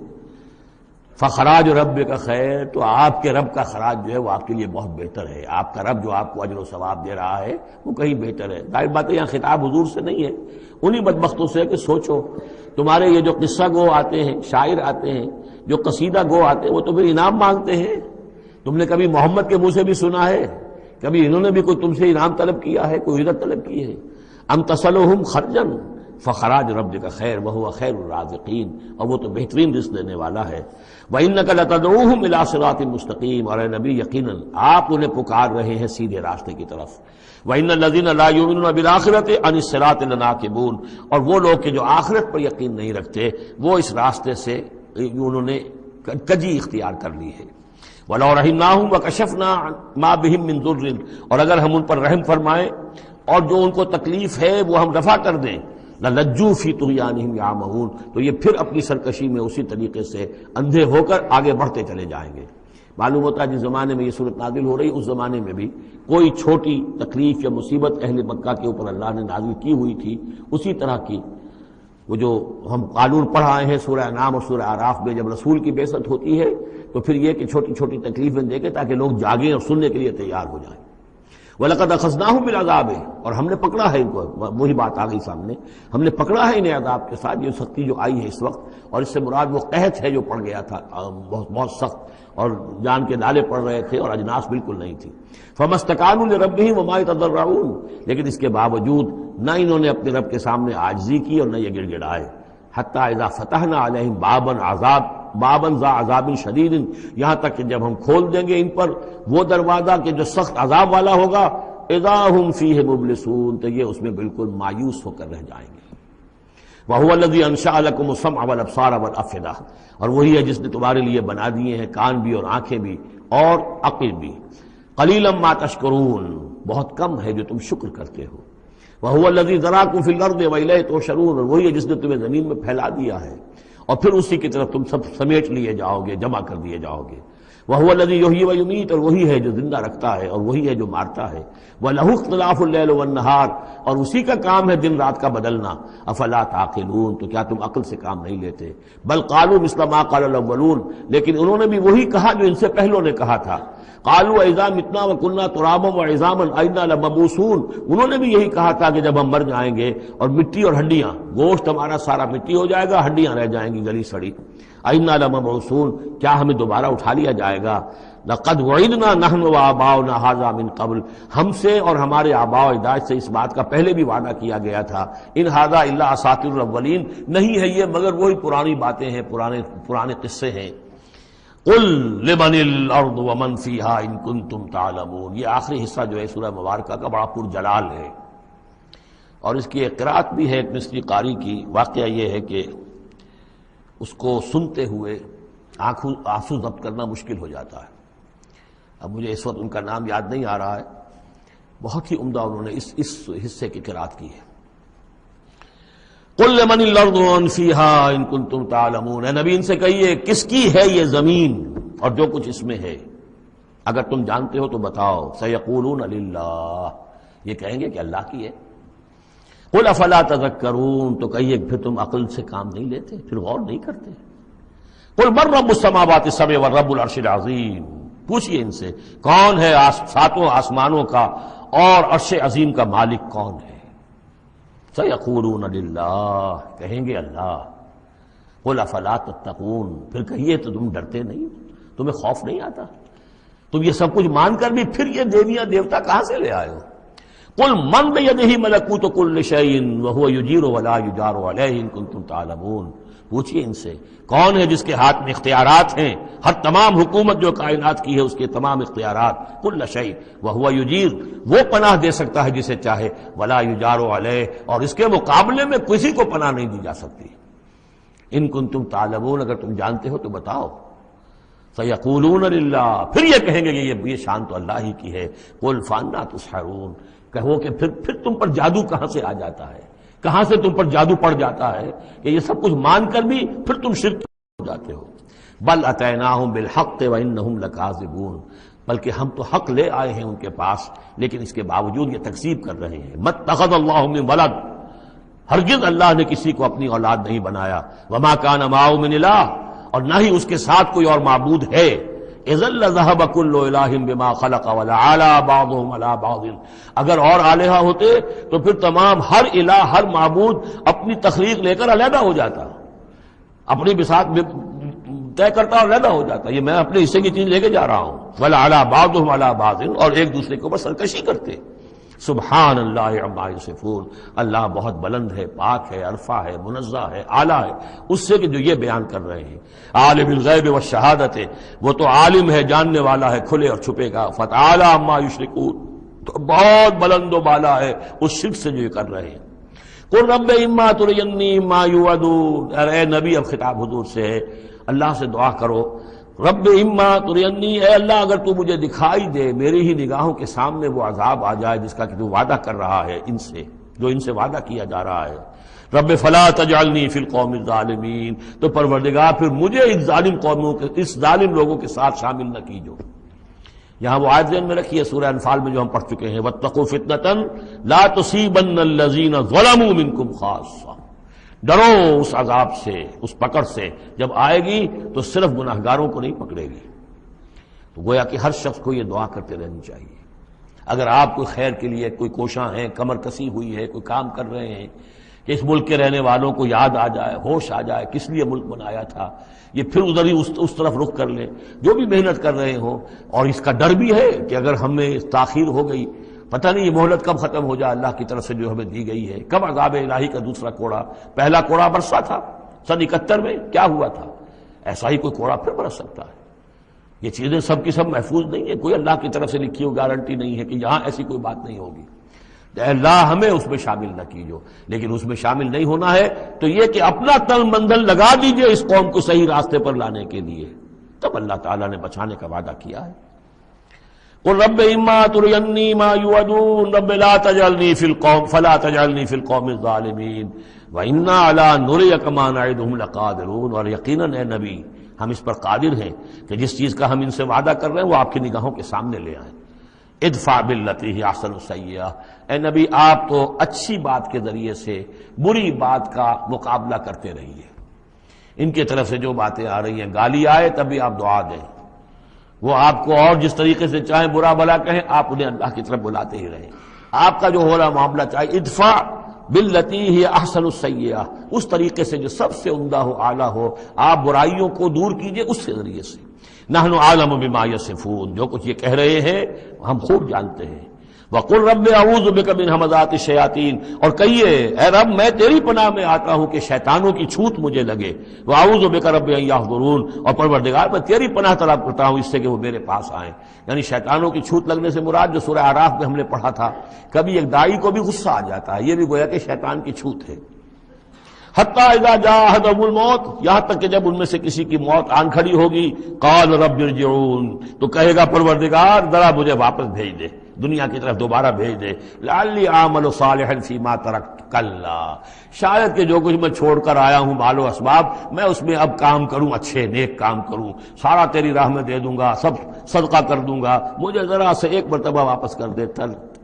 فخراج رب کا خیر، تو آپ کے رب کا خراج جو ہے وہ آپ کے لیے بہت بہتر ہے. آپ کا رب جو آپ کو اجر و ثواب دے رہا ہے وہ کہیں بہتر ہے. ظاہر بات ہے یہاں خطاب حضور سے نہیں ہے، انہی بدبختوں سے ہے کہ سوچو تمہارے یہ جو قصہ گو آتے ہیں، شاعر آتے ہیں، جو قصیدہ گو آتے ہیں، وہ تو پھر انعام مانگتے ہیں. تم نے کبھی محمد کے منہ سے بھی سنا ہے؟ کبھی انہوں نے بھی کوئی تم سے انعام طلب کیا ہے، کوئی عزت طلب کی ہے؟ ام تسألہم خرجا فخراج رب کا خیر وہو خیر الرازقین، اور وہ تو بہترین رزق دینے والا ہے. وَإِنَّكَ لَتَدْعُوهُمْ إِلَىٰ صِرَاطٍ مُسْتَقِيمٍ، اور اے نبی یقیناً آپ انہیں پکار رہے ہیں سیدھے راستے کی طرف. وَإِنَّ الَّذِينَ لَا يُؤْمِنُونَ بِالْآخِرَةِ عَنِ الصِّرَاطِ لَنَاكِبُونَ، اور وہ لوگ کہ جو آخرت پر یقین نہیں رکھتے وہ اس راستے سے انہوں نے کجی اختیار کر لی ہے. وَلَوْ رَحِمْنَاهُمْ وَكَشَفْنَا مَا بِهِمْ مِنْ ضُرٍّ، اور اگر ہم ان پر رحم فرمائیں اور جو ان کو تکلیف ہے وہ ہم رفع کر دیں، لَلَجُّوا فِي طُغْيَانِهِمْ يَعْمَهُونَ، تو یہ پھر اپنی سرکشی میں اسی طریقے سے اندھے ہو کر آگے بڑھتے چلے جائیں گے. معلوم ہوتا ہے جس زمانے میں یہ صورت نازل ہو رہی، اس زمانے میں بھی کوئی چھوٹی تکلیف یا مصیبت اہل مکہ کے اوپر اللہ نے نازل کی ہوئی تھی، اسی طرح کی وہ جو ہم قانون پڑھ آئے ہیں سورہ انعام اور سورہ اعراف میں، جب رسول کی بعثت ہوتی ہے تو پھر یہ کہ چھوٹی چھوٹی تکلیفیں دے کے تاکہ لوگ جاگیں اور سننے کے لیے تیار ہو جائیں. وَلَقَدْ أَخَذْنَاهُمْ بِالْعَذَابِ، اور ہم نے پکڑا ہے ان کو، وہی بات آ گئی سامنے، ہم نے پکڑا ہے انہیں عذاب کے ساتھ. یہ سختی جو آئی ہے اس وقت، اور اس سے مراد وہ قحط ہے جو پڑ گیا تھا بہت بہت سخت، اور جان کے نالے پڑ رہے تھے اور اجناس بالکل نہیں تھی. فَمَا اسْتَكَانُوا لِرَبِّهِمْ وَمَا يَتَضَرَّعُونَ، لیکن اس کے باوجود نہ انہوں نے اپنے رب کے سامنے عاجزی کی اور نہ یہ گڑ گڑائے. حَتَّى إِذَا فَتَحْنَا عَلَيْهِمْ بابًا ذا عذاب شدید، یہاں تک کہ جب ہم کھول دیں گے ان پر وہ دروازہ کہ جو سخت عذاب والا ہوگا، اذا ہم فیہ مبلسون، تو یہ اس میں بالکل مایوس ہو کر رہ جائیں گے. وَهُوَ الَّذِي أَنشَأَ لَكُمُ السَّمْعَ وَالْأَبْصَارَ وَالْأَفْئِدَةَ، اور وہی ہے جس نے تمہارے لیے بنا دیے ہیں کان بھی اور آنکھیں بھی اور عقل بھی. قَلِيلًا مَا تَشْكُرُونَ، بہت کم ہے جو تم شکر کرتے ہو. وَهُوَ الَّذِي ذَرَاكُمْ فِي الْأَرْضِ وَإِلَيْهِ تُحْشَرُونَ، اور وہی ہے جس نے تمہیں زمین میں پھیلا دیا ہے اور پھر اسی کی طرف تم سب سمیٹ لیے جاؤ گے، جمع کر دیے جاؤ گے. وَهُوَ الَّذِي يُحْيِي وَيُمِيتُ، اور وہی ہے جو زندہ رکھتا ہے اور وہی ہے جو مارتا ہے. وَلَهُ اخْتِلَافُ اللَّيْلِ وَالنَّهَارِ، اور اسی کا کام ہے دن رات کا بدلنا. افلا تعقلون، تو کیا تم عقل سے کام نہیں لیتے؟ بل قالوا مثل ما قال الاولون، لیکن انہوں نے بھی وہی کہا جو ان سے پہلوں نے کہا تھا. قالوا اذا متنا وكنا ترابا وعظاما انا لمبعوثون، انہوں نے بھی یہی کہا تھا کہ جب ہم مر جائیں گے اور مٹی اور ہڈیاں، گوشت ہمارا سارا مٹی ہو جائے گا، ہڈیاں رہ جائیں گی گلی سڑی. انا لمبعوثون، کیا ہمیں دوبارہ اٹھا لیا جائے گا؟ لقد وعدنا نحن وآباؤنا هذا من قبل، ہم سے اور ہمارے آباء و اجداد سے اس بات کا پہلے بھی وعدہ کیا گیا تھا. ان هذا الا اساطیر الاولین، نہیں ہے یہ مگر وہی پرانی باتیں ہیں، پرانے قصے ہیں. قل لمن الارض ومن فیہا ان کنتم تعلمون، یہ آخری حصہ جو ہے سورہ مبارکہ کا بڑا پرجلال ہے، اور اس کی ایک قرات بھی ہے ایک مصری قاری کی. واقعہ یہ ہے کہ اس کو سنتے ہوئے آنسو ضبط کرنا مشکل ہو جاتا ہے. اب مجھے اس وقت ان کا نام یاد نہیں آ رہا ہے، بہت ہی عمدہ انہوں نے اس حصے کی قرات کی ہے. قل لمن الارض ومن فیہا ان کنتم تعلمون، اے نبی ان سے کہیے کس کی ہے یہ زمین اور جو کچھ اس میں ہے، اگر تم جانتے ہو تو بتاؤ. سیقولون للہ، یہ کہیں گے کہ اللہ کی ہے. قل افلا تذکرون، تو کہیے پھر تم عقل سے کام نہیں لیتے، پھر غور نہیں کرتے. قل من رب السماوات السبع ورب العرش العظیم، پوچھئے ان سے کون ہے ساتوں آسمانوں کا اور عرش عظیم کا مالک کون ہے. سیقولون للہ، کہیں گے اللہ. قل افلا تتقون، پھر کہیے تو تم ڈرتے نہیں، تمہیں خوف نہیں آتا؟ تم یہ سب کچھ مان کر بھی پھر یہ دیویاں دیوتا کہاں سے لے آئے ہو؟ قل من بیدہ ملکوت کل شیء وہو یجیر ولا یجار علیہ ان کنتم تعلمون، پوچھئے ان سے کون ہے جس کے ہاتھ میں اختیارات ہیں، ہر تمام حکومت جو کائنات کی ہے اس کے تمام اختیارات. کل شیء وہو یجیر، وہ پناہ دے سکتا ہے جسے چاہے، ولا یجار علیہ، اور اس کے مقابلے میں کسی کو پناہ نہیں دی جا سکتی. ان کنتم تعلمون، اگر تم جانتے ہو تو بتاؤ. سیقولون للہ، پھر یہ کہیں گے کہ یہ شان تو اللہ ہی کی ہے. قل فانا تسحرون، کہو کہ پھر تم پر جادو کہاں سے آ جاتا ہے، کہاں سے تم پر جادو پڑ جاتا ہے کہ یہ سب کچھ مان کر بھی پھر تم شرک ہو جاتے ہو. بل اتیناہم بالحق وانہم لکاذبون، بلکہ ہم تو حق لے آئے ہیں ان کے پاس، لیکن اس کے باوجود یہ تکذیب کر رہے ہیں. مَتَّخَذَ اللَّهُ مِن وَلَدٍ، ہرگز اللہ نے کسی کو اپنی اولاد نہیں بنایا. وَمَا كَانَ مَعَهُ مِنْ إِلَٰهٍ، اور نہ ہی اس کے ساتھ کوئی اور معبود ہے. اذا لذهب كل الہ بما خلق ولعلى بعضهم على بعض، اگر اور الہہ ہوتے تو پھر تمام ہر الہ ہر معبود اپنی تخلیق لے کر علیحدہ ہو جاتا، اپنی بساط طے کرتا اور علیحدہ ہو جاتا. یہ میں اپنے حصے کی چیز لے کے جا رہا ہوں. ولعلى بعضهم على بعض، اور ایک دوسرے کے اوپر سرکشی کرتے. سبحان اللہ عما یصفون، اللہ بہت بلند ہے، پاک ہے، عرفہ ہے، منزہ ہے، اعلیٰ ہے اس سے کہ جو یہ بیان کر رہے ہیں. عالم الغیب والشہادت، وہ تو عالم ہے، جاننے والا ہے کھلے اور چھپے کا. فتعالی عما یشرکون، تو بہت بلند و بالا ہے اس شرک سے جو یہ کر رہے ہیں. قل رب اما ترینی ما یوعدون، اے نبی اب خطاب حضور سے ہے، اللہ سے دعا کرو. رب اما ترینی، اے اللہ اگر تو مجھے دکھائی دے، میری ہی نگاہوں کے سامنے وہ عذاب آ جائے جس کا کہ تو وعدہ کر رہا ہے ان سے، جو ان سے وعدہ کیا جا رہا ہے. رب فلا تجعلنی فی القوم الظالمین، تو پروردگار پھر مجھے اس ظالم قوموں کے، اس ظالم لوگوں کے ساتھ شامل نہ کیجو. یہاں وہ آیت ذہن میں رکھیے سورہ انفال میں جو ہم پڑھ چکے ہیں، واتقوا فتنة لا تصیبن الذین ظلموا منکم خاصہ، ڈرو اس عذاب سے، اس پکڑ سے، جب آئے گی تو صرف گناہگاروں کو نہیں پکڑے گی. تو گویا کہ ہر شخص کو یہ دعا کرتے رہنی چاہیے. اگر آپ کوئی خیر کے لیے کوئی کوشاں ہیں، کمر کسی ہوئی ہے، کوئی کام کر رہے ہیں کہ اس ملک کے رہنے والوں کو یاد آ جائے، ہوش آ جائے کس لیے ملک بنایا تھا، یہ پھر ادھر ہی اس طرف رخ کر لیں جو بھی محنت کر رہے ہوں. اور اس کا ڈر بھی ہے کہ اگر ہمیں تاخیر ہو گئی، پتہ نہیں یہ مہلت کب ختم ہو جائے اللہ کی طرف سے جو ہمیں دی گئی ہے، کب عذاب الہی کا دوسرا کوڑا. پہلا کوڑا برسا تھا سن 71 میں، کیا ہوا تھا، ایسا ہی کوئی کوڑا پھر برس سکتا ہے. یہ چیزیں سب کی سب محفوظ نہیں ہے، کوئی اللہ کی طرف سے لکھی ہوئی گارنٹی نہیں ہے کہ یہاں ایسی کوئی بات نہیں ہوگی. اللہ ہمیں اس میں شامل نہ کیجو، لیکن اس میں شامل نہیں ہونا ہے تو یہ کہ اپنا تن بندھن لگا دیجئے اس قوم کو صحیح راستے پر لانے کے لیے، تب اللہ تعالیٰ نے بچانے کا وعدہ کیا ہے. قل رب اما ترینی ما یوعدون رب لا تجعلنی فی القوم فلا تجعلنی فی القوم الظالمین وانا علی نریک ما نعدہم لقادرون. اور یقیناً اے نبی ہم اس پر قادر ہیں کہ جس چیز کا ہم ان سے وعدہ کر رہے ہیں وہ آپ کی نگاہوں کے سامنے لے آئیں۔ ادفع باللتی ہی احسن السیئہ، اے نبی آپ تو اچھی بات کے ذریعے سے بری بات کا مقابلہ کرتے رہیے۔ ان کی طرف سے جو باتیں آ رہی ہیں، گالی آئے تب بھی آپ دعا دیں، وہ آپ کو اور جس طریقے سے چاہیں برا بھلا کہیں، آپ انہیں اللہ کی طرف بلاتے ہی رہیں۔ آپ کا جو ہو رہا معاملہ چاہے ادفع باللتی ہی احسن السیئہ، اس طریقے سے جو سب سے عمدہ ہو، اعلیٰ ہو، آپ برائیوں کو دور کیجئے اس کے ذریعے سے۔ نحن اعلم بما یصفون، جو کچھ یہ کہہ رہے ہیں ہم خوب جانتے ہیں۔ وقل رب اعوذ بک من ہمزات الشیاطین، اور کہیے اے رب میں تیری پناہ میں آتا ہوں کہ شیطانوں کی چھوت مجھے لگے۔ واعوذ بک رب ان یحضرون، اور پروردگار میں تیری پناہ طلب کرتا ہوں اس سے کہ وہ میرے پاس آئیں۔ یعنی شیطانوں کی چھوت لگنے سے مراد جو سورہ اعراف میں ہم نے پڑھا تھا، کبھی ایک داعی کو بھی غصہ آ جاتا ہے، یہ بھی گویا کہ شیطان کی چھوت ہے۔ حتیٰ اذا جاء احدهم الموت، یہاں تک کہ جب ان میں سے کسی کی موت آن کھڑی ہوگی، قال رب ارجعون، تو کہے گا پروردگار ذرا مجھے واپس بھیج دے، دنیا کی طرف دوبارہ بھیج دے۔ لعلی اعمل صالحا فیما ترکت، کلا، شاید کہ جو کچھ میں چھوڑ کر آیا ہوں مال و اسباب، میں اس میں اب کام کروں، اچھے نیک کام کروں، سارا تیری راہ میں دے دوں گا، سب صدقہ کر دوں گا، مجھے ذرا سے ایک مرتبہ واپس کر دے۔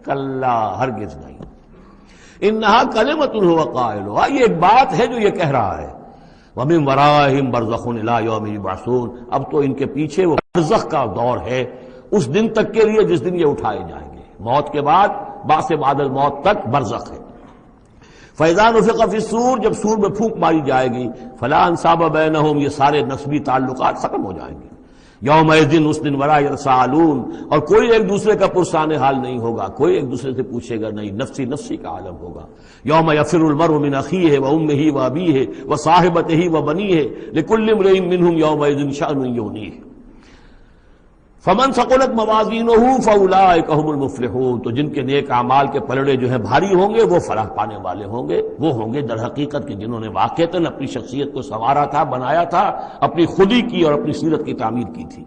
کلا، ہرگز نہیں۔ انہا کلمۃ هو قائلھا، یہ ایک بات ہے جو یہ کہہ رہا ہے۔ ومن ورائہم برزخ الی یوم یبعثون، اب تو ان کے پیچھے وہ برزخ کا دور ہے، اس دن تک کے لیے جس دن یہ اٹھائے جائیں گے، موت کے بعد، بعث بعد الموت تک برزخ ہے۔ فاذا نفخ فی الصور، جب سور میں پھونک ماری جائے گی، فلا انساب بینہم، یہ سارے نسبی تعلقات ختم ہو جائیں گے۔ یومئذ، اس دن، ولا یتساءلون، اور کوئی ایک دوسرے کا پرسان حال نہیں ہوگا، کوئی ایک دوسرے سے پوچھے گا نہیں، نفسی نفسی کا عالم ہوگا۔ یوم یفر المرء من اخیہ وامہ وابیہ وصاحبتہ وبنیہ لکل امرئ منہم یومئذ شأن یغنیہ۔ فمن ثقلت موازینہ فاولئک هم المفلحون، تو جن کے نیک اعمال کے پلڑے جو ہیں بھاری ہوں گے وہ فلاح پانے والے ہوں گے، وہ ہوں گے در حقیقت کہ جنہوں نے واقعتاً اپنی شخصیت کو سنوارا تھا، بنایا تھا، اپنی خودی کی اور اپنی سیرت کی تعمیر کی تھی۔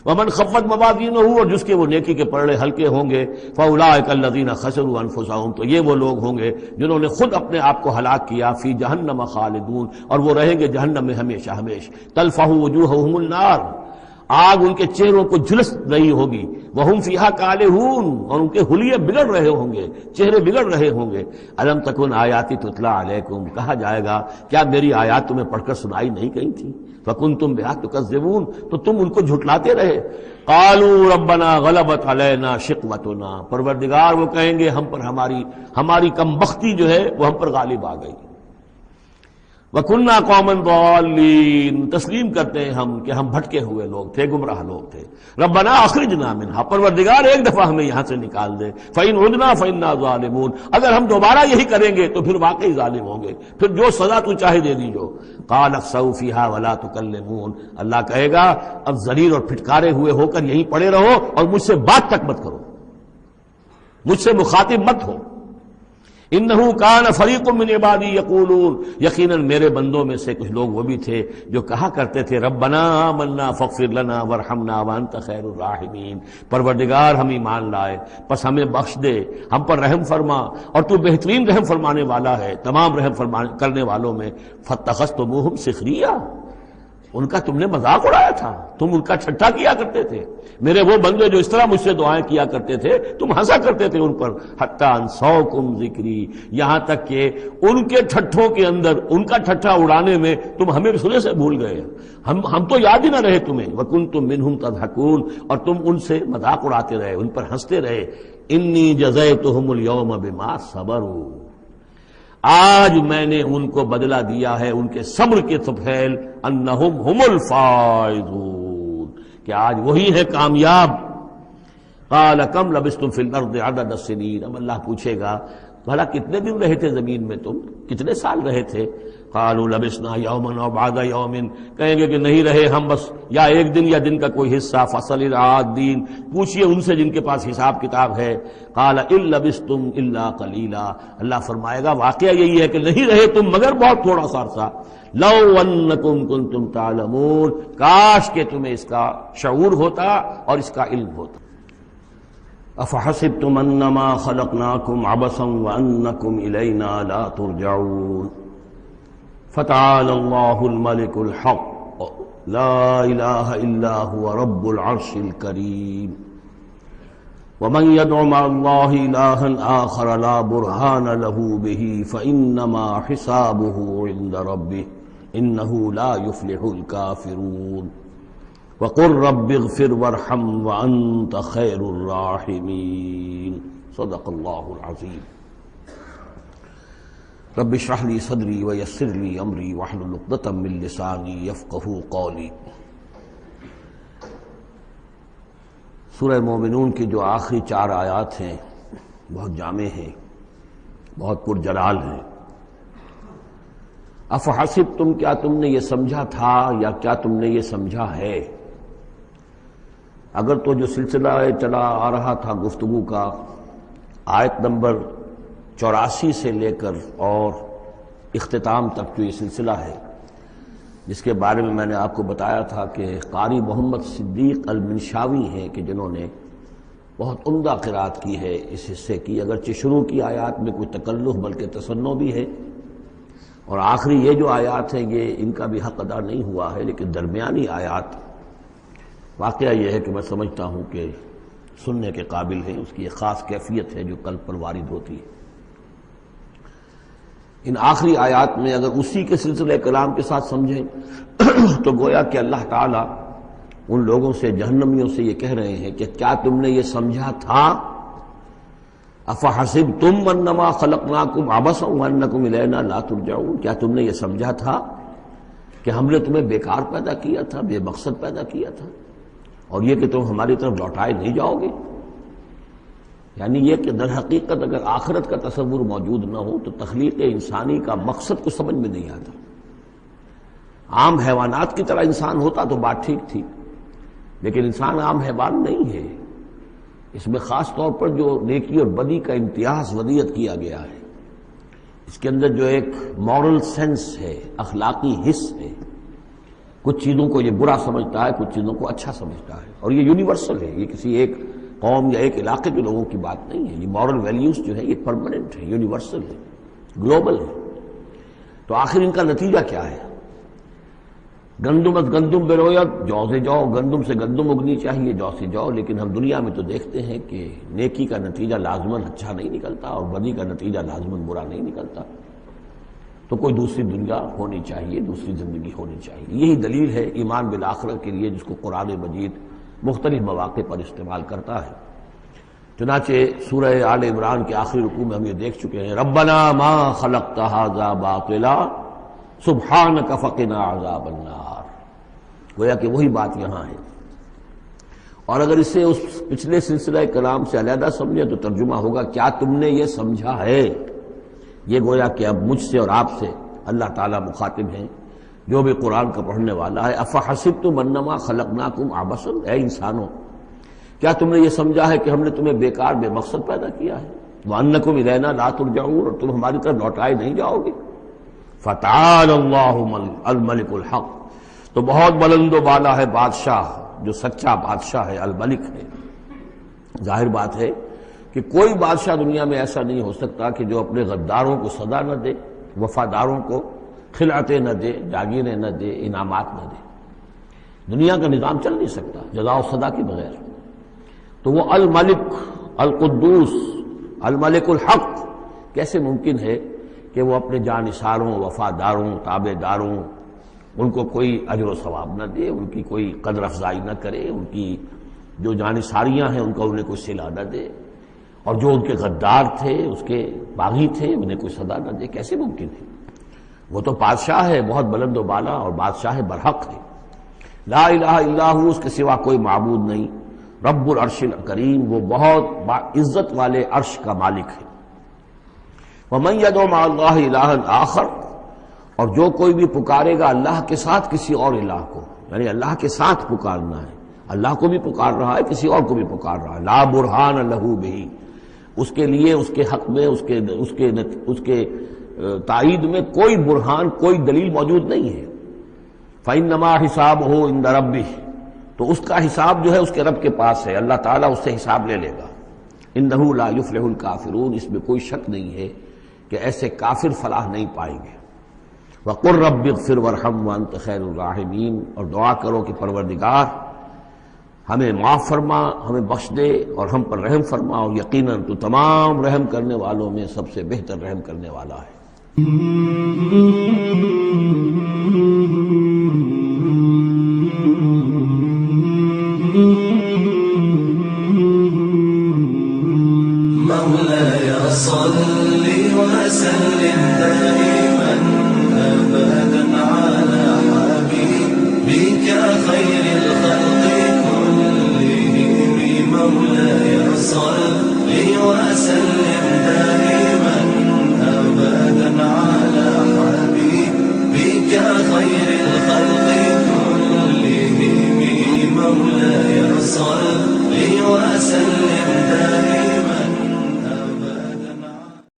ومن خفت موازینہ، اور جس کے وہ نیکی کے پلڑے ہلکے ہوں گے، فاولئک الذین خسروا انفسهم، تو یہ وہ لوگ ہوں گے جنہوں نے خود اپنے آپ کو ہلاک کیا۔ فی جہنم خالدون، اور وہ رہیں گے جہنم میں ہمیشہ ہمیشہ۔ تلفح وجوہہم النار، آگ ان کے چہروں کو جھلس رہی ہوگی۔ وہم فیہا کالہون، اور ان کے حلیے بگڑ رہے ہوں گے، چہرے بگڑ رہے ہوں گے۔ الم تکن آیاتی تتلی علیکم، کہا جائے گا کیا میری آیات تمہیں پڑھ کر سنائی نہیں گئی تھی؟ فکنتم بہا تکذبون، تو تم ان کو جھٹلاتے رہے۔ قالوا ربنا غلبت علینا شقوتنا، پروردگار وہ کہیں گے ہم پر ہماری کم بختی جو ہے وہ ہم پر غالب آ گئی۔ وَكُنَّا قَوْمًا ضَالِّينَ، تسلیم کرتے ہیں ہم کہ ہم بھٹکے ہوئے لوگ تھے، گمراہ لوگ تھے۔ ربنا اخرجنا منہا، پروردگار ایک دفعہ ہمیں یہاں سے نکال دے۔ فَإِنْ عُدْنَا فَإِنَّا ظَالِمُونَ، اگر ہم دوبارہ یہی کریں گے تو پھر واقعی ظالم ہوں گے، پھر جو سزا تو چاہے دے دیجو۔ قَالَ اخْسَئُوا فِيهَا وَلَا تُكَلِّمُونَ، اللہ کہے گا اب ذلیل اور پھٹکارے ہوئے ہو کر یہیں پڑے رہو اور مجھ سے بات تک مت کرو، مجھ سے مخاطب مت ہو۔ انہو کان فریق من عبادی یقولون، یقیناً میرے بندوں میں سے کچھ لوگ وہ بھی تھے جو کہا کرتے تھے ربنا آمنا فاغفر لنا وارحمنا وانت خیر الراحمین، پروردگار ہم ایمان لائے پس ہمیں بخش دے، ہم پر رحم فرما اور تو بہترین رحم فرمانے والا ہے تمام رحم کرنے والوں میں۔ فاتخذتموہم سخریا، ان کا تم نے مذاق اڑایا تھا، تم ان کا ٹھٹھا کیا کرتے تھے، میرے وہ بندے جو اس طرح مجھ سے دعائیں کیا کرتے تھے تم ہنسا کرتے تھے ان پر۔ حتی انسوکم ذکری، یہاں تک کہ ان کے ٹھٹھوں کے اندر، ان کا ٹھٹھا اڑانے میں تم ہمیں سنے سے بھول گئے، ہم تو یاد ہی نہ رہے تمہیں۔ وکنتم منہم تضحکون، اور تم ان سے مذاق اڑاتے رہے، ان پر ہنستے رہے۔ انی جزیتہم اليوم بما صبروا، آج میں نے ان کو بدلہ دیا ہے ان کے صبر کے طفیل، انہم ہم الفائزون، کہ آج وہی ہے کامیاب۔ قال کم لبثتم فی الارض عدد السنین، اب اللہ پوچھے گا بھلا کتنے دن رہے تھے زمین میں، تم کتنے سال رہے تھے؟ قالوا لبثنا یوما او بعد یوم، کہیں گے کہ نہیں رہے ہم بس یا ایک دن یا دن کا کوئی حصہ۔ فصل العادین، پوچھئے ان سے جن کے پاس حساب کتاب ہے۔ قال ان لبثتم الا قلیلا، اللہ فرمائے گا واقعہ یہی ہے کہ نہیں رہے تم مگر بہت تھوڑا سا عرصہ۔ لو انکم کنتم تعلمون، کاش کہ تمہیں اس کا شعور ہوتا اور اس کا علم ہوتا۔ افحسبتم انما خلقناکم عبثا وانکم الینا لا ترجعون فتعالى اللہ الملک الحق لا الہ الا هو رب العرش الکریم ومن يدع مع الله إلها آخر لا برهان له به فإنما حسابه عند ربه إنه لا يفلح الكافرون وقل رب اغفر وارحم وأنت خير الراحمين صدق الله العظيم رب اشرح لي صدري ويسر لي أمري واحلل عقدة من لساني يفقهوا قولي۔ سورہ مومنون کی جو آخری 4 آیات ہیں بہت جامع ہیں، بہت پرجلال ہیں۔ افحسبتم، کیا تم نے یہ سمجھا تھا یا کیا تم نے یہ سمجھا ہے؟ اگر تو جو سلسلہ چلا آ رہا تھا گفتگو کا، آیت نمبر 84 سے لے کر اور اختتام تک جو یہ سلسلہ ہے، جس کے بارے میں میں نے آپ کو بتایا تھا کہ قاری محمد صدیق المنشاوی ہیں کہ جنہوں نے بہت عمدہ قرأت کی ہے اس حصے کی، اگرچہ شروع کی آیات میں کوئی تکلف بلکہ تصنع بھی ہے، اور آخری یہ جو آیات ہیں یہ ان کا بھی حق ادا نہیں ہوا ہے، لیکن درمیانی آیات واقعہ یہ ہے کہ میں سمجھتا ہوں کہ سننے کے قابل ہیں، اس کی ایک خاص کیفیت ہے جو قلب پر وارد ہوتی ہے۔ ان آخری آیات میں اگر اسی کے سلسلہ کلام کے ساتھ سمجھیں تو گویا کہ اللہ تعالیٰ ان لوگوں سے، جہنمیوں سے یہ کہہ رہے ہیں کہ کیا تم نے یہ سمجھا تھا؟ افحسبتم انما خلقناکم عبثا وانکم الینا لا ترجعون، کیا تم نے یہ سمجھا تھا کہ ہم نے تمہیں بیکار پیدا کیا تھا، بے مقصد پیدا کیا تھا، اور یہ کہ تم ہماری طرف لوٹائے نہیں جاؤ گے؟ یعنی یہ کہ در حقیقت اگر آخرت کا تصور موجود نہ ہو تو تخلیق انسانی کا مقصد کو سمجھ میں نہیں آتا۔ عام حیوانات کی طرح انسان ہوتا تو بات ٹھیک تھی، لیکن انسان عام حیوان نہیں ہے، اس میں خاص طور پر جو نیکی اور بدی کا امتیاز ودیت کیا گیا ہے، اس کے اندر جو ایک مورل سینس ہے، اخلاقی حس ہے، کچھ چیزوں کو یہ برا سمجھتا ہے، کچھ چیزوں کو اچھا سمجھتا ہے، اور یہ یونیورسل ہے، یہ کسی ایک قوم یا ایک علاقے کے لوگوں کی بات نہیں ہے، یہ مورل ویلیوز جو ہے یہ پرماننٹ ہے، یونیورسل ہے، گلوبل ہے۔ تو آخر ان کا نتیجہ کیا ہے؟ گندم از گندم برویت، جو سے جو، گندم سے گندم اگنی چاہیے، جو سے جو، لیکن ہم دنیا میں تو دیکھتے ہیں کہ نیکی کا نتیجہ لازماً اچھا نہیں نکلتا اور بدی کا نتیجہ لازماً برا نہیں نکلتا۔ تو کوئی دوسری دنیا ہونی چاہیے، دوسری زندگی ہونی چاہیے۔ یہی دلیل ہے ایمان بالآخرت کے لیے، جس کو قرآن مجید مختلف مواقع پر استعمال کرتا ہے۔ چنانچہ سورہ آل عمران کے آخری رکوع میں ہم یہ دیکھ چکے ہیں، ربنا ما خلقت ھذا باطلا سبحانک فقنا عذاب النار، گویا کہ وہی بات یہاں ہے۔ اور اگر اسے اس پچھلے سلسلہ کلام سے علیحدہ سمجھے تو ترجمہ ہوگا کیا تم نے یہ سمجھا ہے؟ یہ گویا کہ اب مجھ سے اور آپ سے اللہ تعالیٰ مخاطب ہیں، جو بھی قرآن کا پڑھنے والا ہے۔ افحسبتم انما خلقناکم عبثا، اے انسانوں کیا تم نے یہ سمجھا ہے کہ ہم نے تمہیں بیکار بے مقصد پیدا کیا ہے؟ وانکم الینا لا ترجعون، اور تم ہماری طرف لوٹائے نہیں جاؤ گے۔ فتعالی اللہ الملک الحق، تو بہت بلند و بالا ہے بادشاہ جو سچا بادشاہ ہے، الملک ہے۔ ظاہر بات ہے کہ کوئی بادشاہ دنیا میں ایسا نہیں ہو سکتا کہ جو اپنے غداروں کو سزا نہ دے، وفاداروں کو خلعتیں نہ دے، جاگیریں نہ دے، انعامات نہ دے۔ دنیا کا نظام چل نہیں سکتا جزا و سزا کے بغیر۔ تو وہ الملک القدوس الملک الحق کیسے ممکن ہے کہ وہ اپنے جانثاروں، وفاداروں، تابع داروں، ان کو کوئی اجر و ثواب نہ دے، ان کی کوئی قدر افزائی نہ کرے، ان کی جو جانثاریاں ہیں ان کا انہیں کوئی صلہ نہ دے، اور جو ان کے غدار تھے، اس کے باغی تھے، انہیں کوئی سزا نہ دے؟ کیسے ممکن ہے؟ وہ تو بادشاہ ہے، بہت بلند و بالا، اور بادشاہ برحق ہے۔ لا الہ الا ہو، اس کے سوا کوئی معبود نہیں۔ رب العرش الکریم، وہ بہت عزت والے عرش کا مالک ہے۔ ومن يدع مع اللہ الہا آخر، اور جو کوئی بھی پکارے گا اللہ کے ساتھ کسی اور الہ کو، یعنی اللہ کے ساتھ پکارنا ہے، اللہ کو بھی پکار رہا ہے، کسی اور کو بھی پکار رہا ہے، لا برہان لہ بہ، اس کے لیے، اس کے حق میں، اس کے تائید میں کوئی برہان، کوئی دلیل موجود نہیں ہے۔ فإنما حسابہ عند ربہ، تو اس کا حساب جو ہے اس کے رب کے پاس ہے، اللہ تعالیٰ اس سے حساب لے لے گا۔ انہ لا یفلح الکافرون، اس میں کوئی شک نہیں ہے کہ ایسے کافر فلاح نہیں پائیں گے۔ وَقُلْ رَبِّ اغْفِرْ وَارْحَمْ وَأَنْتَ خَيْرُ الرَّاحِمِينَ، اور دعا کرو کہ پروردگار ہمیں معاف فرما، ہمیں بخش دے اور ہم پر رحم فرما، اور یقیناً تو تمام رحم کرنے والوں میں سب سے بہتر رحم کرنے والا ہے۔
مولاي صل وسلم دائما أبدا على حبيبك خير الخلق كلهم، مولاي صل وسلم دائما أبدا على حبيبك خير الخلق كلهم، مولاي صل وسلم دائما